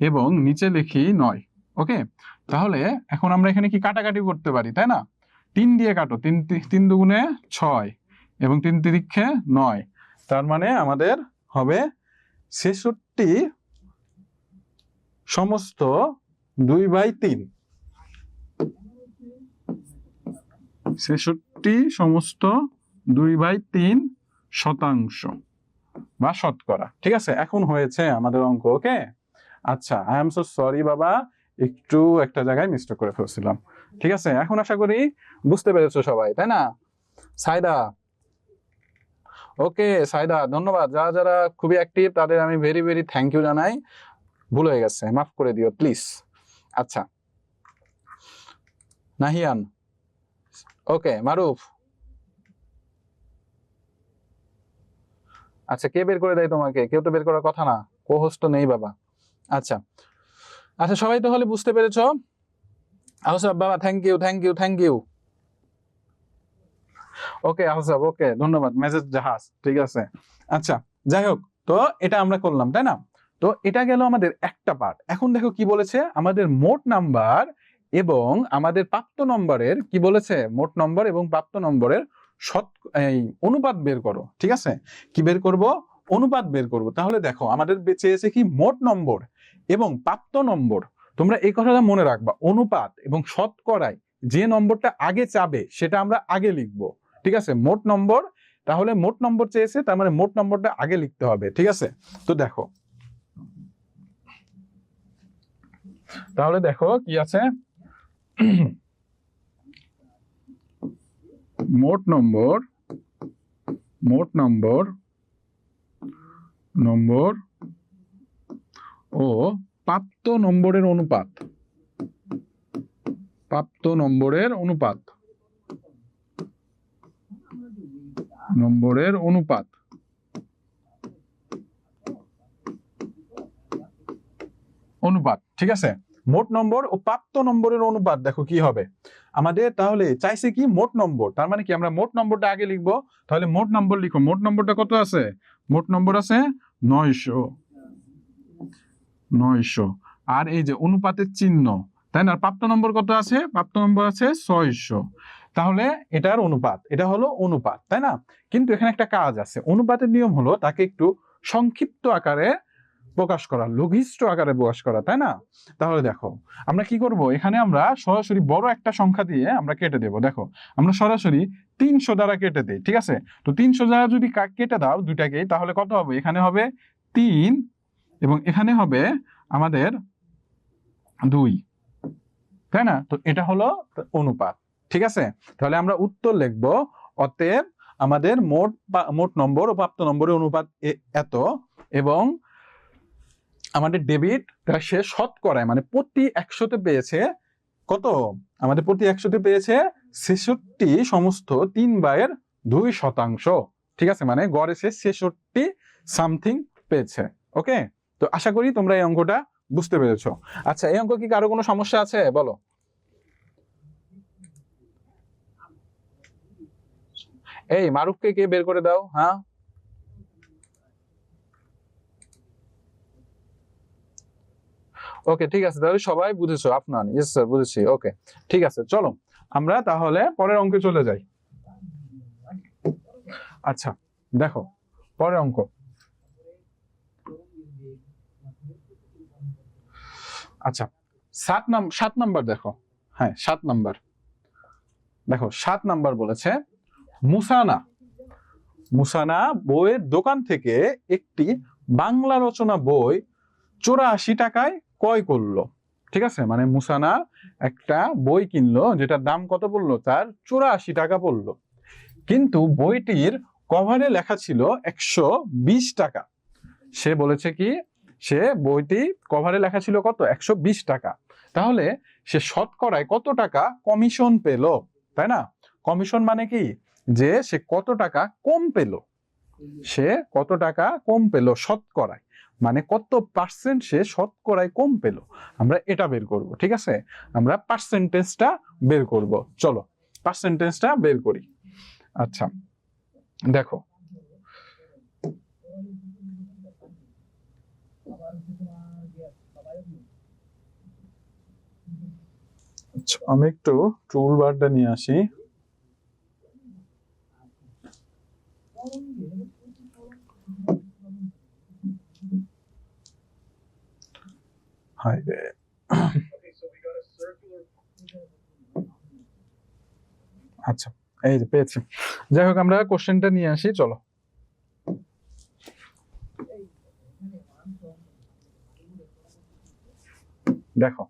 এবং নিচে লিখি 9। ওকে, তাহলে এখন আমরা এখানে কি কাটাকাটি করতে পারি, তাই না? 3 দিয়ে কাটো, 3 দুগুণে 6 এবং 3 তিরিক্ষে 9। তার মানে আমাদের হবে 66 সমস্ত 2/3। 66 সমস্ত 2/3 শতাংশ বা শতকরা। ঠিক আছে, এখন হয়েছে আমাদের অঙ্ক। ওকে, আচ্ছা, আই এম সো সরি বাবা, একটু একটা জায়গায় মিস্টেক করে ফেলছিলাম। ঠিক আছে, এখন আশা করি বুঝতে পেরেছো সবাই, তাই না? সাইদা, ওকে সাইদা, ধন্যবাদ। যারা যারা খুবই অ্যাক্টিভ তাদের আমি ভেরি ভেরি থ্যাংক ইউ জানাই। ভুল হয়ে গেছে, মাফ করে দিও প্লিজ। আচ্ছা, নাহিয়ান, ওকে, মারুফ, আচ্ছা, কে বের করে দেয় তোমাকে? কেউ তো বের করার কথা না, কো হোস্ট নেই বাবা। আচ্ছা আচ্ছা, সবাই তাহলে বুঝতে পেরেছো? আহসাব বাবা, thank you thank you thank you. Okay Ahsab, okay, ধন্যবাদ। মেসেজ জাহাজ, ঠিক আছে। আচ্ছা, যাই হোক, তো এটা আমরা করলাম, তাই না? তো এটা গেল আমাদের একটা পার্ট। এখন দেখো কি বলেছে, আমাদের মোট নাম্বার এবং আমাদের প্রাপ্ত নম্বরের কি বলেছে, মোট নম্বর এবং প্রাপ্ত নম্বরের এই অনুপাত বের করো। ঠিক আছে, কি বের করব? অনুপাত বের করব। তাহলে দেখো আমাদের চেয়েছে কি, মোট নম্বর এবং প্রাপ্ত নম্বর। তোমরা এই কথাটা মনে রাখবা, অনুপাত এবং শতকরায় যে নম্বরটা আগে চাবে সেটা আমরা আগে লিখবো। ঠিক আছে, মোট নম্বর, তাহলে মোট নম্বর চেয়েছে, তার মানে মোট নম্বরটা আগে লিখতে হবে। ঠিক আছে, তো দেখো, তাহলে দেখো কি আছে, মোট নম্বর, মোট নম্বর, নম্বর ও প্রাপ্ত নম্বরের অনুপাত, প্রাপ্ত নম্বরের অনুপাত, নম্বরের অনুপাত, অনুপাত। ঠিক আছে, মোট নম্বর ও প্রাপ্ত নম্বরের অনুপাত দেখো কি হবে আমাদের। তাহলে চাইছে কি, মোট নম্বর, তার মানে কি আমরা মোট নম্বরটা আগে লিখবো। তাহলে মোট নম্বর লিখো, মোট নম্বরটা কত আছে? মোট নম্বর আছে 900, 900। আর এই যে অনুপাতের চিহ্ন, তাই না? প্রাপ্ত নম্বর কত আছে? প্রাপ্ত নম্বর আছে 600। তাহলে এটার অনুপাত, এটা হলো অনুপাত, তাই না? কিন্তু এখানে একটা কাজ আছে, অনুপাতের নিয়ম হলো তাকে একটু সংক্ষিপ্ত আকারে প্রকাশ করা, লঘিষ্ঠ আকারে প্রকাশ করা, তাই না? তাহলে দেখো আমরা কি করব, এখানে আমরা সরাসরি বড় একটা সংখ্যা দিয়ে আমরা কেটে দেব। দেখো আমরা সরাসরি 300 দ্বারা কেটে দেই। ঠিক আছে, তো 300 দ্বারা যদি কেটে দাও দুইটাকেই, তাহলে কত হবে? এখানে হবে 3 এবং এখানে হবে আমাদের 2, তাই না? তো এটা হলো অনুপাত। ঠিক আছে, তাহলে আমরা উত্তর লিখব, অতএব আমাদের মোট নম্বর ও প্রাপ্ত নম্বরের অনুপাত এত, এবং আমাদের ডেবিট সে শতকরায়, মানে প্রতি 100তে পেয়েছে কত? আমাদের প্রতি 100তে পেয়েছে 66 সমস্ত 3/2 শতাংশ। ঠিক আছে, মানে গড়ে সে 66 সামথিং পেয়েছে। ওকে, তো আশা করি তোমরা এই অঙ্কটা বুঝতে পেরেছো। আচ্ছা, এই অঙ্ক কি কারো কোনো সমস্যা আছে? বলো। এই মারুফকে কে বের করে দাও। হ্যাঁ, ওকে, ঠিক আছে, তাহলে সবাই বুঝেছো? আপনার ইয়েস স্যার, বুঝেছি। ওকে, ঠিক আছে, চলো আমরা তাহলে পরের অঙ্কে চলে যাই। আচ্ছা, দেখো পরের অঙ্ক। আচ্ছা, 7 নাম্বার দেখো। হ্যাঁ, 7 নাম্বার দেখো, 7 নাম্বার বলেছে, মুসানা বইয়ের দোকান থেকে একটি বাংলা রচনা বই 84 টাকায় ক্রয় করলো। ঠিক আছে, মানে মুসানা একটা বই কিনলো যেটার দাম কত পড়লো, তার 84 টাকা পড়লো, কিন্তু বইটির কভারে লেখা ছিল 120 টাকা। সে বলেছে কি, সে বইটি কভারে লেখা ছিল কত, 120 টাকা। তাহলে সে শতকরায় কত টাকা কমিশন পেল, তাই না? কমিশন মানে কি, যে সে কত টাকা কম পেল, সে কত টাকা কম পেল শতকরায়, মানে কত পার্সেন্ট সে শতকরায় কম পেল, আমরা এটা বের করব। ঠিক আছে, আমরা পার্সেন্টেজটা বের করব। চলো পার্সেন্টেজটা বের করি। আচ্ছা দেখো, আচ্ছা, আমি একটু টুল বারটা নিয়ে আসি। হাই রে, আচ্ছা এই যে পেয়েছি। যাই হোক, আমরা কোশ্চেনটা নিয়ে আসি, চলো। দেখো,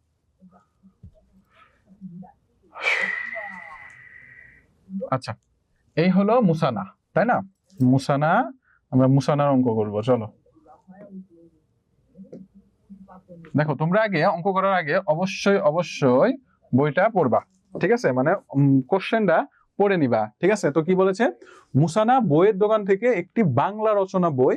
আচ্ছা এই হলো মুসানা, তাই না? মুসানা, আমরা মুসানার অঙ্ক করব, চলো। দেখো, তোমরা আগে অঙ্ক করার আগে অবশ্যই অবশ্যই বইটা পড়বা, ঠিক আছে, মানে কোশ্চেনটা পড়ে নিবা। ঠিক আছে, তো কি বলেছে, মুসানা বইয়ের দোকান থেকে একটি বাংলা রচনা বই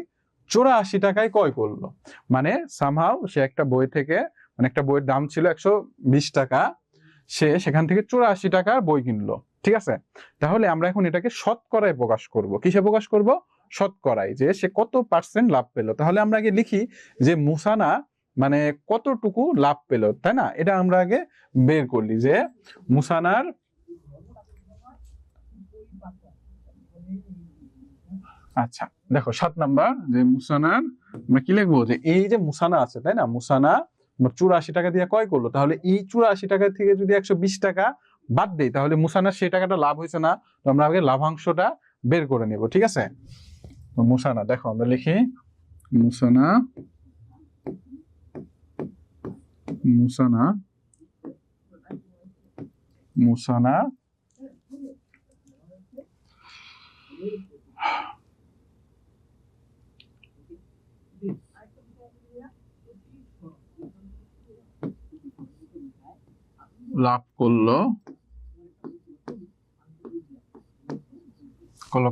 84 টাকায় ক্রয় করলো। মানে সামহাও সে একটা বই থেকে, মানে একটা বইয়ের দাম ছিল 120 টাকা, সে সেখান থেকে 84 টাকার বই কিনলো। ঠিক আছে, তাহলে আমরা এখন এটাকে শতকরায় প্রকাশ করব। কিসে প্রকাশ করব? শতকরায়, যে সে কত পার্সেন্ট লাভ পেলো। তাহলে আমরা আগে লিখি যে মুসানা মানে কতটুকু লাভ পেল, তাই না? এটা আমরা আগে বের করলি যে মুসানার, আচ্ছা দেখো 7 নাম্বার, যে মুসানার আমরা কি লিখবো, যে এই যে মুসানা আছে, তাই না, মুসানা 84 টাকা দিয়ে ক্রয় করলো, তাহলে এই 84 টাকা থেকে যদি 120 টাকা বাদ দেই, তাহলে মুসানার সেই টাকাটা লাভ হয়েছে না? তো আমরা আগে লাভাংশটা বের করে নেব। ঠিক আছে, তো মুসানা, দেখো আমরা লিখি মুসানা, মুসানা, মুসানা লাভ করলো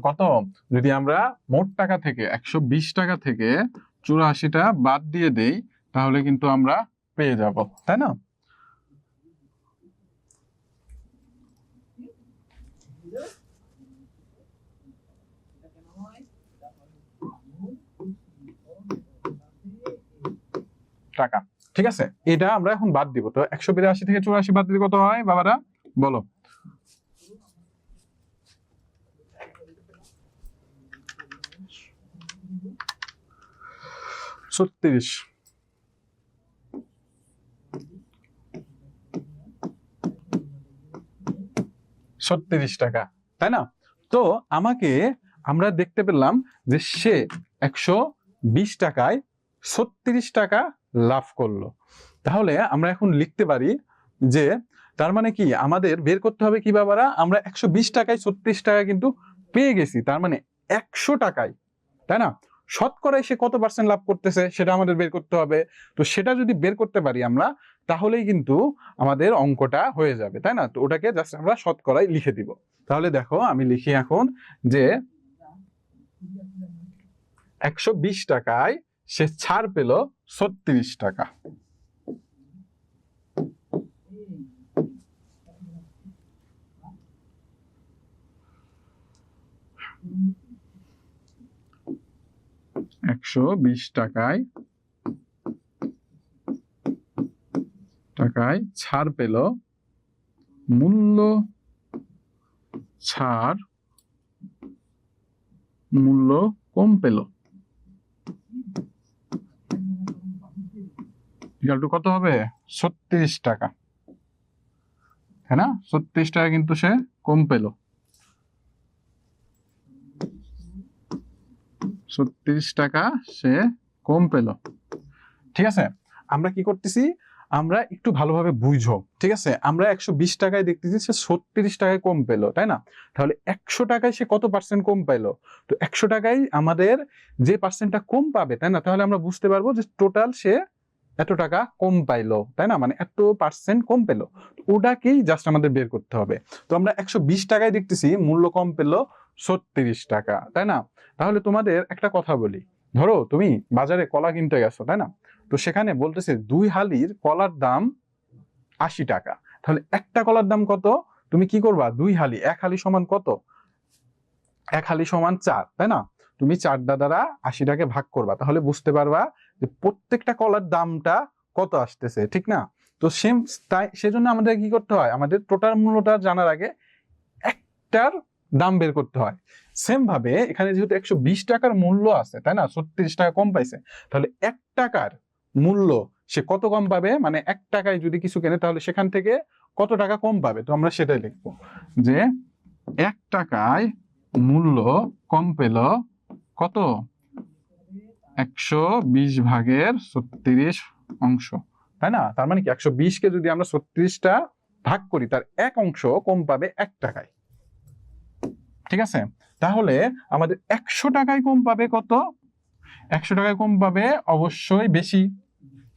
কত, যদি আমরা মোট টাকা থেকে 120 টাকা থেকে 84টা বাদ দিয়ে দেই, তাহলে কিন্তু আমরা পেয়ে যাব, তাই না? টাকা, ঠিক আছে, এটা আমরা এখন বাদ দিব। তো 182 থেকে 84 বাদ দিলে কত হয় বাবারা, বলো? ছত্রিশ, 36 টাকা, তাই না? তো আমাকে, আমরা দেখতে পেলাম যে সে 120 টাকায় 36 টাকা লাভ করলো। তাহলে আমরা এখন লিখতে পারি যে, তার মানে কি, আমাদের বের করতে হবে কি বাবারা, আমরা 120 টাকায় 36 টাকা কিন্তু পেয়ে গেছি, তার মানে 100 টাকায়, তাই না, শতকরায় সে কত পার্সেন্ট লাভ করতেছে সেটা আমাদের বের করতে হবে। তো সেটা যদি বের করতে পারি আমরা, তাহলেই কিন্তু আমাদের অঙ্কটা হয়ে যাবে, তাই না? তো ওটাকে জাস্ট আমরা শতকরায় লিখে দিব। তাহলে দেখো, আমি লিখি এখন যে 120 টাকায় সে ছাড় পেল 36 টাকা। একশো 20 টাকায় ছাড় পেল, মূল্য ছাড়, মূল্য কম পেল, কত হবে, 36 টাকা, তাই না? 36 টাকা কিন্তু সে কম পেল, 36 টাকা সে কম পেল। ঠিক আছে, আমরা কি করতেছি, আমরা একটু ভালোভাবে বুঝো, ঠিক আছে? আমরা 120 টাকায় দেখতেছি সে 36 টাকায় কম পেলো, তাই না? তাহলে 100 টাকায় সে কত পার্সেন্ট কম পাইলো? তো 100 টাকায় আমাদের যে পার্সেন্টটা কম পাবে, তাই না? তাহলে আমরা বুঝতে পারবো যে টোটাল সে এত টাকা কম পাইলো, তাই না? মানে এত পার্সেন্ট কম পেলো, ওটাকেই জাস্ট আমাদের বের করতে হবে। তো আমরা 120 টাকায় দেখতেছি মূল্য কম পেলো 36 টাকা, তাই না? তাহলে তোমাদের একটা কথা বলি, ধরো তুমি বাজারে কলা কিনতে গেছো, তাই না? তো সেখানে বলতেছে 2 হালির কলার দাম 80 টাকা। তাহলে একটা কলার দাম কত? তুমি কি করবা? 2 হালি, 1 হালি সমান কত? 1 হালি সমান 4, তাই না? তুমি 4 দ্বারা 80 টাকে ভাগ করবা, তাহলে বুঝতে পারবা যে প্রত্যেকটা কলার দামটা কত আসতেছে, ঠিক না? তো সেজন্য আমাদের কি করতে হয়? আমাদের টোটাল মূল্যটা জানার আগে একটার দাম বের করতে হয়। সেম ভাবে এখানে যেহেতু 120 টাকার মূল্য আছে, তাই না? 36 টাকা কম পাইছে, তাহলে 1 টাকার মূল্য সে কত কম পাবে? মানে 1 টাকায় যদি কিছু কেনে তাহলে সেখান থেকে কত টাকা কম পাবে? তো আমরা সেটাই লিখবো যে 1 টাকায় মূল্য কম পেল কত? 120 ভাগের 36 অংশ, তাই না? তার মানে কি 120 কে যদি আমরা 36টা ভাগ করি, তার 1 অংশ কম পাবে 1 টাকায়, ঠিক আছে? তাহলে আমাদের 100 টাকায় কম পাবে কত? 100 টাকায় কম পাবে অবশ্যই বেশি,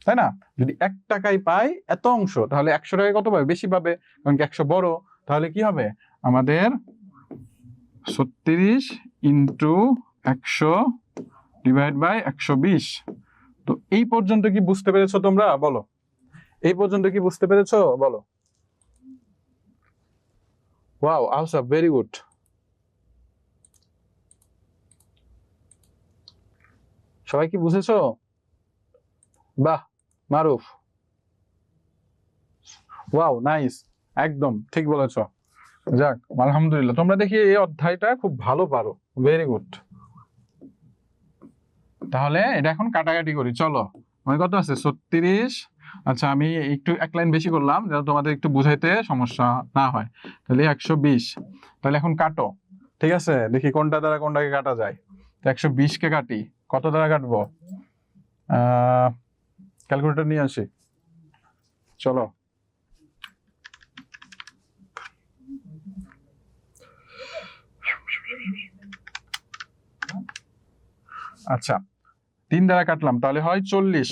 তাই না? যদি 1 টাকায় পাই এত অংশ, তাহলে 100 টাকায় কত পাবে? বেশি পাবে, কারণ কি 100 বড়। তাহলে কি হবে? আমাদের 36 ইন্টু 100 ডিভাইড বাই 120। তো এই পর্যন্ত কি বুঝতে পেরেছো তোমরা? বলো, এই পর্যন্ত কি বুঝতে পেরেছো? বলো। Wow, আলসা, very good. সবাই কি বুঝেছো? বাহ, মারুফ, ওয়াও, নাইস, একদম ঠিক বলেছো। যাক, আলহামদুলিল্লাহ, তোমরা দেখি এই অধ্যায়টা খুব ভালো পারো, ভেরি গুড। তাহলে এটা এখন কাটাকাটি করি, চলো। মানে কত আছে? 36। আচ্ছা, আমি একটু 1 লাইন বেশি করলাম যাতে তোমাদের একটু বুঝাইতে সমস্যা না হয়। তাহলে 120। তাহলে এখন কাটো, ঠিক আছে? দেখি কোনটা দ্বারা কোনটাকে কাটা যায়। তো 120 কে কাটি, কত দ্বারা কাটবো? ক্যালকুলেটর নিয়ে আসি, চলো। আচ্ছা, 3 দ্বারা কাটলাম, তাহলে হয় 40।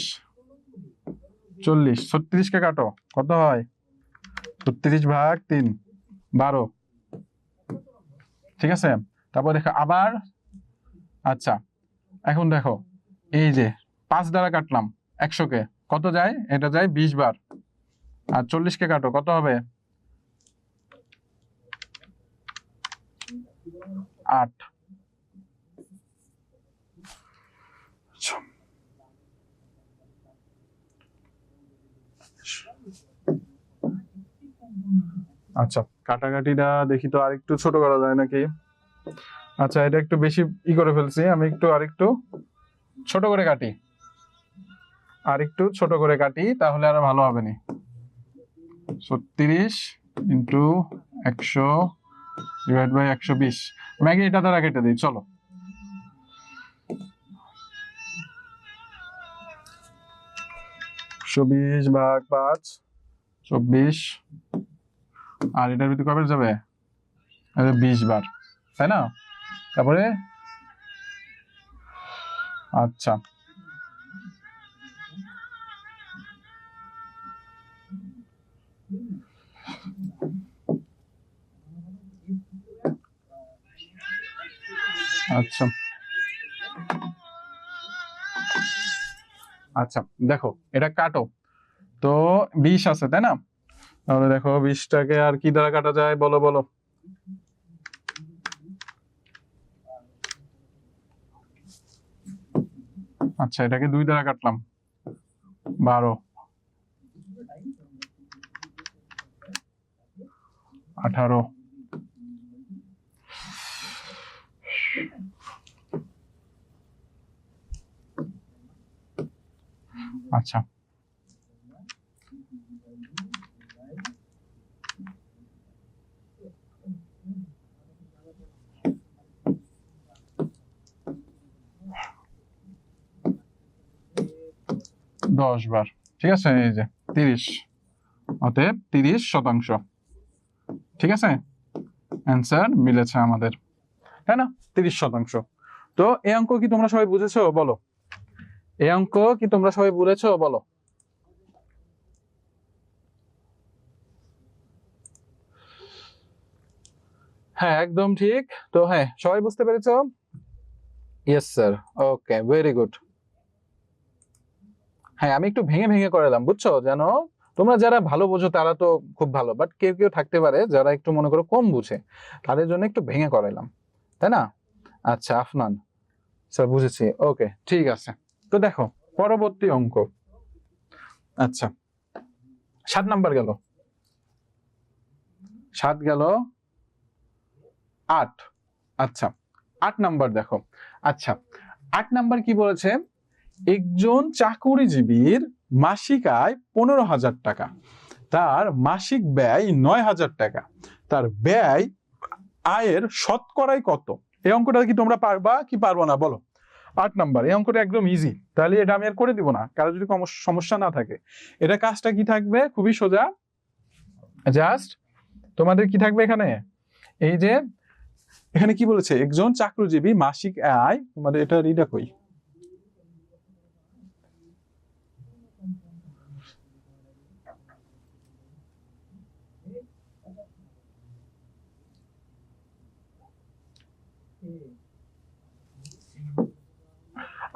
36 কে কাটো, কত হয়? 36 ভাগ 3, 12, ঠিক আছে? তারপর দেখো আবার, আচ্ছা এখন দেখো, এই যে 5 দ্বারা কাটলাম 100 কে, কত যায়? এটা যায় 20 বার। আর 40 কে কাটো, কত হবে? 8। আচ্ছা, কাটাকাটিটা দেখি তো আরেকটু ছোট করা যায় নাকি? আচ্ছা, এটা একটু বেশি করে ফেলছি, আমি আরেকটু ছোট করে কাটি, আরেকটু ছোট করে কাটি, তাহলে আরো ভালো হবে না। 36 ইন্টু 100 ডিভাইড বাই 120। ম্যাগি এটা দ্বারা কেটে দিই, চলো। 120 ভাগ 5, 24। আর এটার ভিতরে কবে যাবে? 20 বার, তাই না? তারপরে আচ্ছা, আচ্ছা, আচ্ছা, দেখো এটা কাটো, তো 20 আছে, তাই না? তাহলে দেখো 20টাকে আর কি দ্বারা কাটা যায়, বলো বলো। আচ্ছা, এটাকে 2 দ্বারা কাটলাম, 12, 18। আচ্ছা, দশ বার, ঠিক আছে? এই যে 30, অতএব 30%। ঠিক আছে, অ্যান্সার মিলেছে আমাদের, তাই না? 30%। তো এই অঙ্ক কি তোমরা সবাই বুঝেছো বলো? এই অঙ্ক কি তোমরা সবাই বুঝেছো বলো? হ্যাঁ, একদম ঠিক। তো হ্যাঁ, সবাই বুঝতে পেরেছো? ইয়েস স্যার, ওকে, ভেরি গুড। হ্যাঁ, আমি একটু ভেঙে ভেঙে করালাম, বুঝছো? যেন তোমরা যারা ভালো বোঝো তারা তো খুব ভালো, বাট কেউ কেউ থাকতে পারে যারা একটু মনে করো কম বুঝে, তাদের জন্য একটু ভেঙে করালাম, তাই না? আচ্ছা আফনান স্যার, বুঝেছি, ওকে ঠিক আছে। তো দেখো পরবর্তী অঙ্ক। আচ্ছা 7 নাম্বার গেল, 7 গেল, 8। আচ্ছা 8 নাম্বার দেখো। আচ্ছা 8 নাম্বার কি বলেছে? একজন চাকুরিজীবীর মাসিক আয় 15,000 টাকা, তার মাসিক ব্যয় 9,000 টাকা, তার ব্যয় আয়ের শতকরাই কত? এই অঙ্কটা কি তোমরা পারবা কি পারবো না বলো? 8 নাম্বার, এই অঙ্কটা একদম ইজি, তাহলে এটা আমি আর করে দিব না, কারো যদি সমস্যা না থাকে। এটা কাজটা কি থাকবে? খুবই সোজা, জাস্ট তোমাদের কি থাকবে এখানে, এই যে এখানে কি বলেছে? একজন চাকরিজীবী মাসিক আয়, তোমাদের এটা রিডা কই?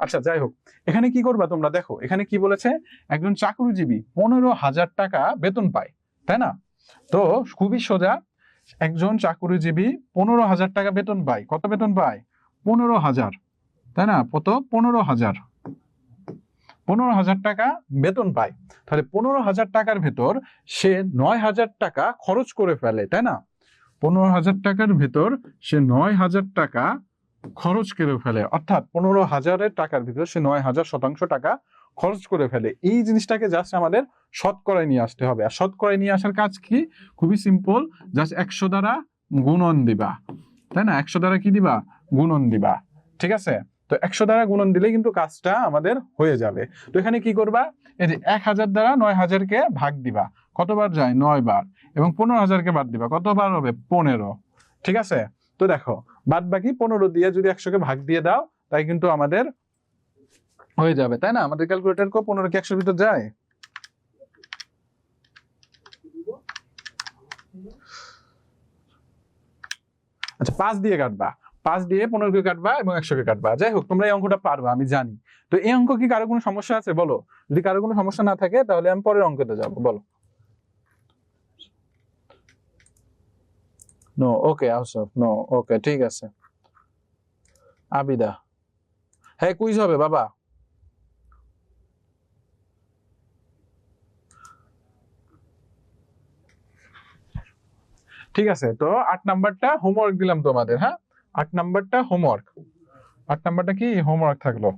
আচ্ছা যাই হোক, এখানে কি করবা তোমরা দেখো, এখানে কি বলেছে? একজন চাকরিজীবী 15,000 টাকা বেতন পায়, তাই না? তো খুবই সোজা, একজন চাকরিজীবী 15,000 টাকা বেতন পায়। কত বেতন পায়? 15,000, তাই না? কত? 15,000, 15,000 টাকা বেতন পায়। তাহলে 15,000 টাকার ভেতর সে 9,000 টাকা খরচ করে ফেলে, তাই না? 15,000 টাকার ভেতর সে 9,000 টাকা খরচ করে ফেলে, অর্থাৎ 15,000 টাকার ভিতর সে 9,000% টাকা খরচ করে ফেলে। এই জিনিসটাকে জাস্ট আমাদের শতকরায় নিয়ে আসতে হবে। আর শতকরায় নিয়ে আসার কাজ কি? খুবই সিম্পল, জাস্ট 100 দ্বারা গুণন দিবা, তাই না? 100 দ্বারা কি দিবা? গুণন দিবা, ঠিক আছে? তো 100 দ্বারা গুণন দিলে কিন্তু কাজটা আমাদের হয়ে যাবে। তো এখানে কি করবা? এই যে 1,000 দ্বারা 9,000-কে ভাগ দিবা, কতবার যায়? 9 বার। এবং 15,000-কে বাদ দিবা, কতবার হবে? 15, ঠিক আছে? তো দেখো বাদ বাকি 15 দিয়ে যদি 100-কে ভাগ দিয়ে দাও, তাই কিন্তু আমাদের হয়ে যাবে, তাই না? আমাদের ক্যালকুলেটর কো 15 কি 100-এর ভিতর যায়? আচ্ছা 5 দিয়ে কাটবা, 5 দিয়ে 15-কে কাটবা এবং 100-কে কাটবা। যাই হোক, তোমরা এই অঙ্কটা পারবা আমি জানি। তো এই অঙ্ক কি কারো কোনো সমস্যা আছে বলো? যদি কারো কোনো সমস্যা না থাকে তাহলে আমি পরের অঙ্কতে যাব, বলো। নো, ওকে আউসফ, নো, ওকে ঠিক আছে। আবিদা, হ্যাঁ কুইজ হবে বাবা। ঠিক আছে, তো 8 নাম্বারটা হোমওয়ার্ক দিলাম তোমাদের, হ্যাঁ? 8 নাম্বারটা হোমওয়ার্ক, 8 নাম্বারটা কি হোমওয়ার্ক থাকলো?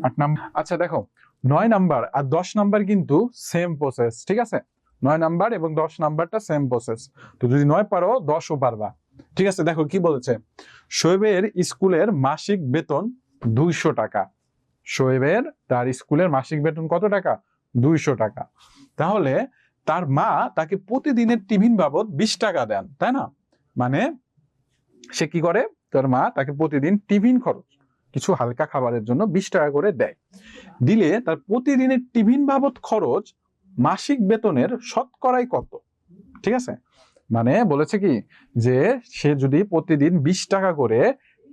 8 নাম্বার। আচ্ছা দেখো 9 নাম্বার আর 10 নাম্বার কিন্তু সেম প্রসেস, ঠিক আছে? 9 নাম্বার এবং 10 নাম্বারটা সেম প্রসেস। তো যদি 9 পারো 10ও পারবা, ঠিক আছে? দেখো কি বলেছে? শোয়েবের স্কুলের মাসিক বেতন 200 টাকা। শোয়েবের তার স্কুলের মাসিক বেতন কত টাকা? 200 টাকা। তাহলে তার মা তাকে প্রতিদিনের টিফিন বাবদ 20 টাকা দেন, তাই না? মানে সে কি করে? তার মা তাকে প্রতিদিন টিফিন খরচ, কিছু হালকা খাবারের জন্য 20 টাকা করে দেয়। দিলে তার প্রতিদিনের টিফিন বাবদ খরচ মাসিক বেতনের শতকরাই কত? ঠিক আছে, মানে বলেছে কি যে সে যদি প্রতিদিন 20 টাকা করে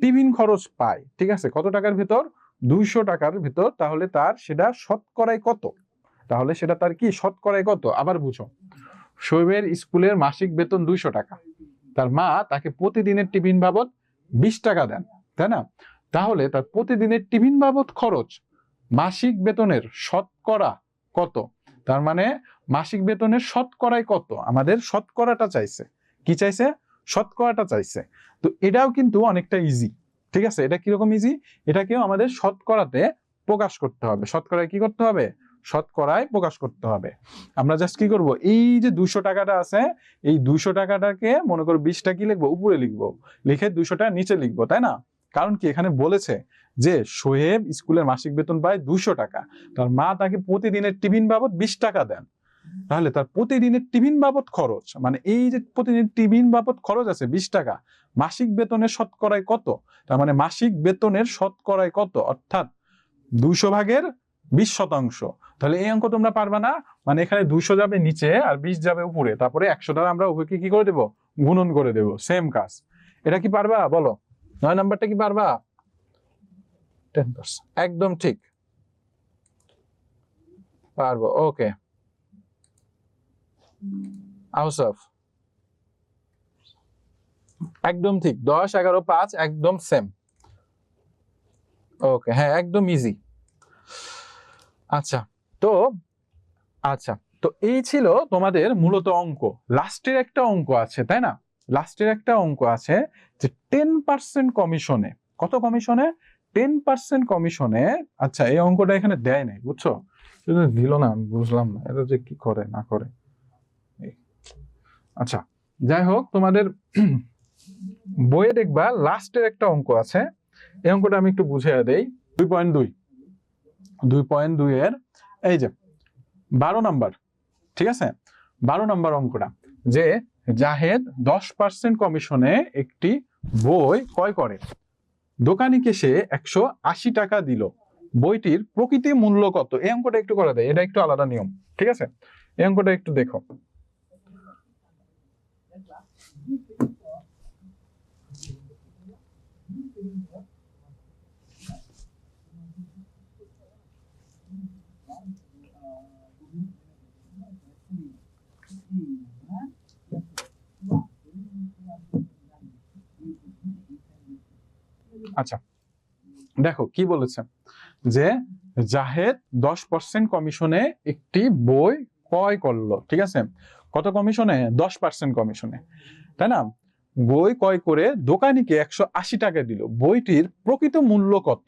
টিফিন খরচ পায়, ঠিক আছে, কত টাকার ভিতর? 200 টাকার ভিতর, তাহলে তার সেটা শতকরাই কত? তাহলে সেটা তার কি শতকরাই কত? আবার বুঝো, শোয়েবের স্কুলের মাসিক বেতন 200 টাকা, তার মা তাকে প্রতিদিনের টিফিন বাবদ 20 টাকা দেন, তাই না? তাহলে তার প্রতিদিনের টিফিন বাবদ খরচ মাসিক বেতনের শতকরা কত? তার মানে মাসিক বেতনের শতকরাই কত? আমাদের শতকরাটা চাইছে। কি চাইছে? শতকরাটা চাইছে। তো এটাও কিন্তু অনেকটা ইজি, ঠিক আছে? এটা কিরকম ইজি? এটাকেও আমাদের শতকরাতে প্রকাশ করতে হবে। শতকরায় কি করতে হবে? শতকরায় প্রকাশ করতে হবে। আমরা জাস্ট কি করব? এই যে 200 টাকাটা আছে, এই 200 টাকাটাকে মনে করো 20টা কি লিখবো? উপরে লিখবো, লিখে 200টা নিচে লিখবো, তাই না? কারণ কি এখানে বলেছে যে সোহেব স্কুলের মাসিক বেতন পায় 200 টাকা, তার মা তাকে প্রতিদিনের টিফিন বাবদ 20 টাকা দেন, তাহলে তার প্রতিদিনের টিফিন বাবদ খরচ, মানে এই যে প্রতিদিন টিফিন বাবদ খরচ আছে 20 টাকা, মাসিক বেতনের শতকরায় কত, তার মানে মাসিক বেতনের শতকরায় কত, অর্থাৎ 200 ভাগের 20%। তাহলে এই অঙ্ক তোমরা পারবা না, মানে এখানে 200 যাবে নিচে আর 20 যাবে উপরে, তারপরে 100 দ্বারা আমরা উভয়কে কি করে দেবো, গুণন করে দেবো, সেম কাজ। এটা কি পারবা বলো, 9 নাম্বারটা কি পারবা? 10%, একদম ঠিক পারবো। ওকে আউসফ, একদম ঠিক, 10, 11, 5 একদম সেম। ওকে হ্যাঁ একদম ইজি। আচ্ছা তো এই ছিল তোমাদের মূলত অঙ্ক। লাস্টের একটা অঙ্ক আছে তাই না, লাস্টের একটা অঙ্ক আছে যে 10% কমিশনে, কত কমিশনে, 10% কমিশনে। আচ্ছা এই অঙ্কটা এখানে দেয় নাই বুঝছো, দিল না, আমি বুঝলাম না এটা যে কি করে না করে। আচ্ছা যাই হোক, তোমাদের বইয়ে দেখবা লাস্টের একটা অঙ্ক আছে, এই অঙ্কটা আমি একটু বুঝিয়ে দেই। 2.2 এর এই যে 12 নাম্বার, ঠিক আছে, 12 নাম্বার অঙ্কটা, যে জাহেদ 10% কমিশনে একটি বই ক্রয় করে, দোকানিকে সে 180 টাকা দিল, বইটির প্রকৃত মূল্য কত? এই অঙ্কটা একটু করে দেয়, এটা একটু আলাদা নিয়ম, ঠিক আছে, এই অঙ্কটা একটু দেখো। আচ্ছা দেখো কি বলেছে, যে জাহেদ 10% কমিশনে একটি বই ক্রয় করলো, ঠিক আছে, কত কমিশনে? 10% কমিশনে, তাই না, বই ক্রয় করে দোকানিকে 180 টাকা দিল, বইটির প্রকৃত মূল্য কত?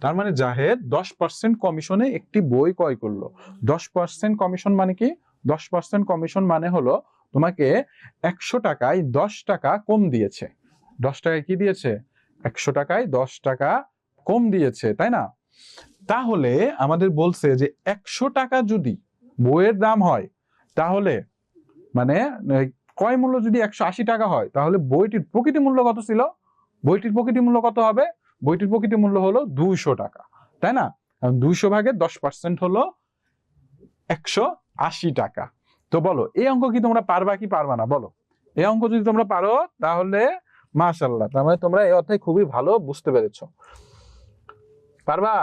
তার মানে জাহেদ 10% কমিশনে একটি বই ক্রয় করলো। 10% কমিশন মানে কি? 10% কমিশন মানে হলো তোমাকে 100 টাকায় 10 টাকা কম দিয়েছে, 10 টাকায় কি দিয়েছে? 100 টাকায় 10 টাকা কম দিয়েছে, তাই না? তাহলে আমাদের বলছে যে 100 টাকা যদি বইয়ের দাম হয়, তাহলে মানে ক্রয় মূল্য যদি 180 টাকা হয়, তাহলে বইটির প্রকৃত মূল্য কত ছিল? বইটির প্রকৃত মূল্য কত হবে? বইটির প্রকৃত মূল্য হলো 200 টাকা, তাই না? 200 ভাগের 10% হলো 180 টাকা। তো বলো এই অঙ্ক কি তোমরা পারবা কি পারবা না বলো? এই অঙ্ক যদি তোমরা পারো তাহলে মাশাআল্লাহ, তার মানে তোমরা এই অধ্যায় খুবই ভালো বুঝতে পেরেছো। পারবা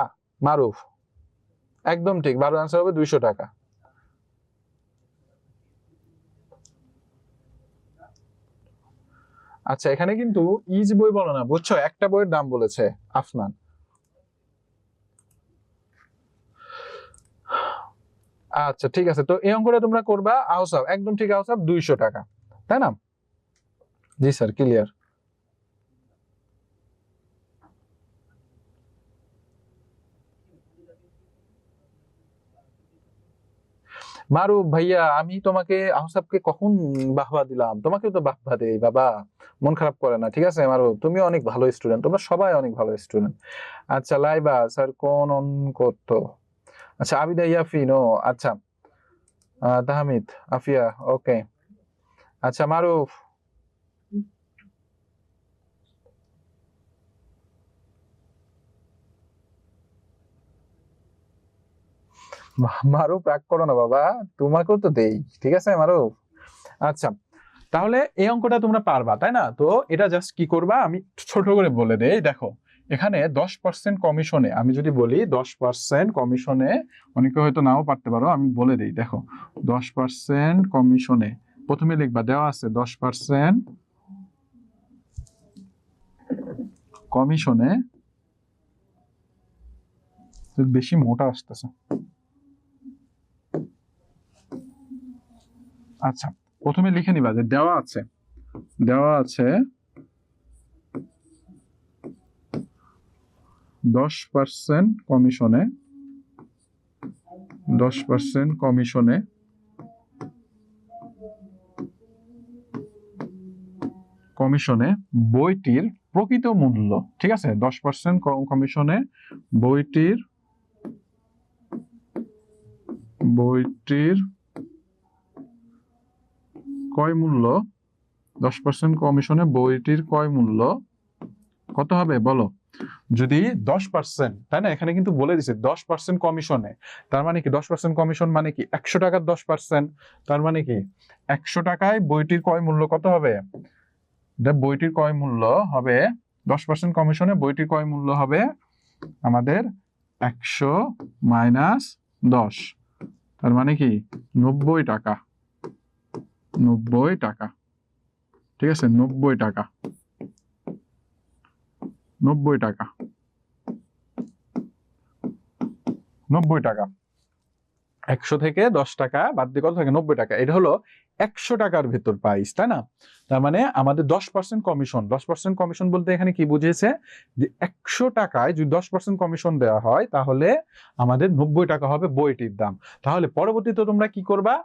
মারুফ? একদম ঠিক, 12 আনসার হবে 200 টাকা। আচ্ছা এখানে কিন্তু ইজ বই বলো না বুঝছো, একটা বইয়ের দাম বলেছে আফনান। আচ্ছা ঠিক আছে, তো এই অঙ্কটা তোমরা করবা। আহসাব একদম ঠিক, আহসাব 200 টাকা, তাই না? জি স্যার ক্লিয়ার। মারুফ ভাইয়া, আমি তোমাকে আহসাবকে কখন বাহবা দিলাম? তোমাকেও তো বাহবা দেই বাবা, মন খারাপ করে না, ঠিক আছে মারুফ, তুমি অনেক ভালো স্টুডেন্ট, তোমরা সবাই অনেক ভালো স্টুডেন্ট। আচ্ছা লাইবা স্যার কোন অঙ্ক তো? আচ্ছা আবিদা ইয়াফিন, ও আচ্ছা, তাহমিদ আফিয়া, ওকে। আচ্ছা মারুফ, মারুফ রাগ করো না বাবা, তোমাকেও তো দেই, ঠিক আছে মারুফ। আচ্ছা তাহলে এই অঙ্কটা তোমরা পারবা তাই না? তো এটা জাস্ট কি করবা আমি ছোট করে বলে দেই, দেখো এখানে 10% কমিশনে, আমি যদি বলি 10% কমিশনে, অনেকে হয়তো নাও পারতে পারো, আমি বলে দেই, দেখো 10% কমিশনে প্রথমে লিখবা, দেওয়া আছে 10% কমিশনে, বেশি মোটা আসতেছে। আচ্ছা প্রথমে লিখে নিবা যে দেওয়া আছে 10% কমিশনে, 10% কমিশনে বইটির প্রকৃত মূল্য, ঠিক আছে, 10% কমিশনে বইটির ক্রয় মূল্য, 10% কমিশনে বইটির ক্রয় মূল্য কত হবে বলো? যদি 10%, তাই না, এখানে কিন্তু বলে দিছে 10% কমিশনে, তার মানে কি 10% কমিশন মানে কি 100 টাকার 10%, তার মানে কি 100 টাকায় বইটির ক্রয় মূল্য কত হবে? বইটির ক্রয় মূল্য হবে 10% কমিশনে বইটির ক্রয় মূল্য হবে আমাদের 100 মাইনাস 10, তার মানে কি 90 টাকা। 90 টাকা, ঠিক আছে, 90 টাকা, 90 টাকা, 90 টাকা। 100 থেকে 10 টাকা বাদ দিয়ে কত থাকে? 90 টাকা। এটা হলো 100 টাকার ভেতর প্রাইস, তাই না? তার মানে আমাদের 10% কমিশন, 10% কমিশন বলতে এখানে কি বুঝিয়েছে যে 100 টাকায় যদি 10% কমিশন দেওয়া হয় তাহলে আমাদের 90 টাকা হবে বইটির দাম। তাহলে পরবর্তীতে তোমরা কি করবা?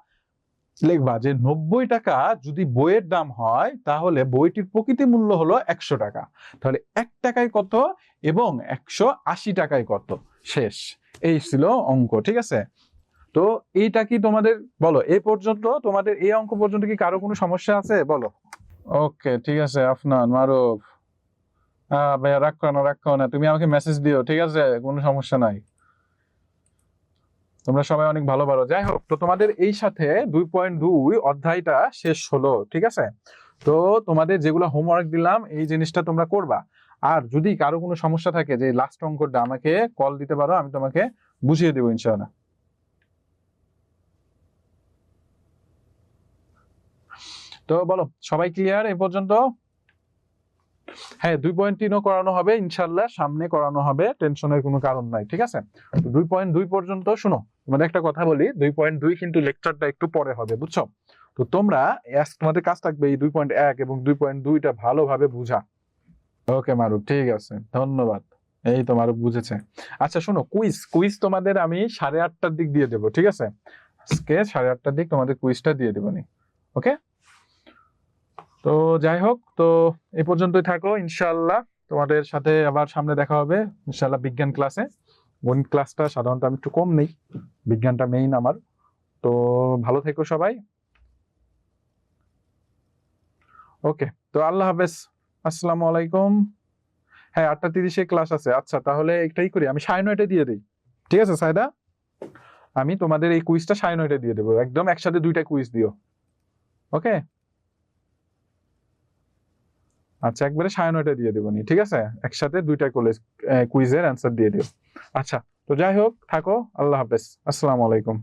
লিখবা যে 90 টাকা যদি বইয়ের দাম হয় তাহলে বইটির প্রকৃত মূল্য হলো 100 টাকা। তাহলে 1 টাকায় কত এবং 180 টাকায় কত, শেষ। এই ছিল অঙ্ক, ঠিক আছে? তো এইটা কি তোমাদের বলো, এই পর্যন্ত তোমাদের এই অঙ্ক পর্যন্ত কি কারো কোনো সমস্যা আছে বলো? ওকে, ঠিক আছে। আফনান, মারুফ, ভাইয়া রাখো না, তুমি আমাকে মেসেজ দিও, ঠিক আছে, কোনো সমস্যা নাই। তোমরা সবাই অনেক ভালো পারো। যাই হোক, তো তোমাদের এই সাথে 2.2 অধ্যায়টা শেষ হলো, ঠিক আছে? তো তোমাদের যেগুলো হোমওয়ার্ক দিলাম এই জিনিসটা তোমরা করবা। আর যদি কারো কোনো সমস্যা থাকে যে লাস্ট অঙ্কটা, আমাকে কল দিতে পারো, আমি তোমাকে বুঝিয়ে দেবো ইনশাআল্লাহ। তো বলো, সবাই ক্লিয়ার এই পর্যন্ত? হ্যাঁ, 2.3ও করানো হবে ইনশাআল্লাহ, সামনে করানো হবে, টেনশনের কোনো কারণ নাই, ঠিক আছে? 2.2 পর্যন্ত শোনো, তোমাদের একটা কথা বলি, 2.2 কিন্তু লেকচারটা একটু পরে হবে, বুঝছো? তো তোমরা তোমাদের কাজ থাকবে এই 2.1 এবং 2.2টা ভালোভাবে বুঝা। ওকে মারুফ, ঠিক আছে, ধন্যবাদ। এই তো মারুফ বুঝেছে। আচ্ছা শোনো, কুইজ তোমাদের আমি 8:30টার দিক দিয়ে দেবো, ঠিক আছে? আজকে 8:30টার দিক তোমাদের কুইজটা দিয়ে দেবো নি, ওকে? তো যাই হোক, তো এই পর্যন্তই থাকো ইনশাআল্লাহ। তোমাদের সাথে আবার সামনে দেখা হবে ইনশাআল্লাহ বিজ্ঞান ক্লাসে। গণিত ক্লাসটা সাধারণত আমি একটু কম নেই, বিজ্ঞানটা মেইন আমার। তো ভালো থেকো সবাই। ওকে, তো আল্লাহ হাফেজ, আসসালামু আলাইকুম। হ্যাঁ, 8:30-এ ক্লাস আছে। আচ্ছা, তাহলে একটাই করি, আমি 9:30 দিয়ে দিই, ঠিক আছে সাইদা? আমি তোমাদের এই কুইজটা 9:30 দিয়ে দেবো, একদম একসাথে 2টা কুইজ দিও, ওকে? আচ্ছা, একবারে 9:30 দিয়ে দেবো নি, ঠিক আছে? একসাথে 2টা কুইজের অ্যান্সার দিয়ে দিও। আচ্ছা, তো যাই হোক, থাকো, আল্লাহ হাফেজ, আসসালামু আলাইকুম।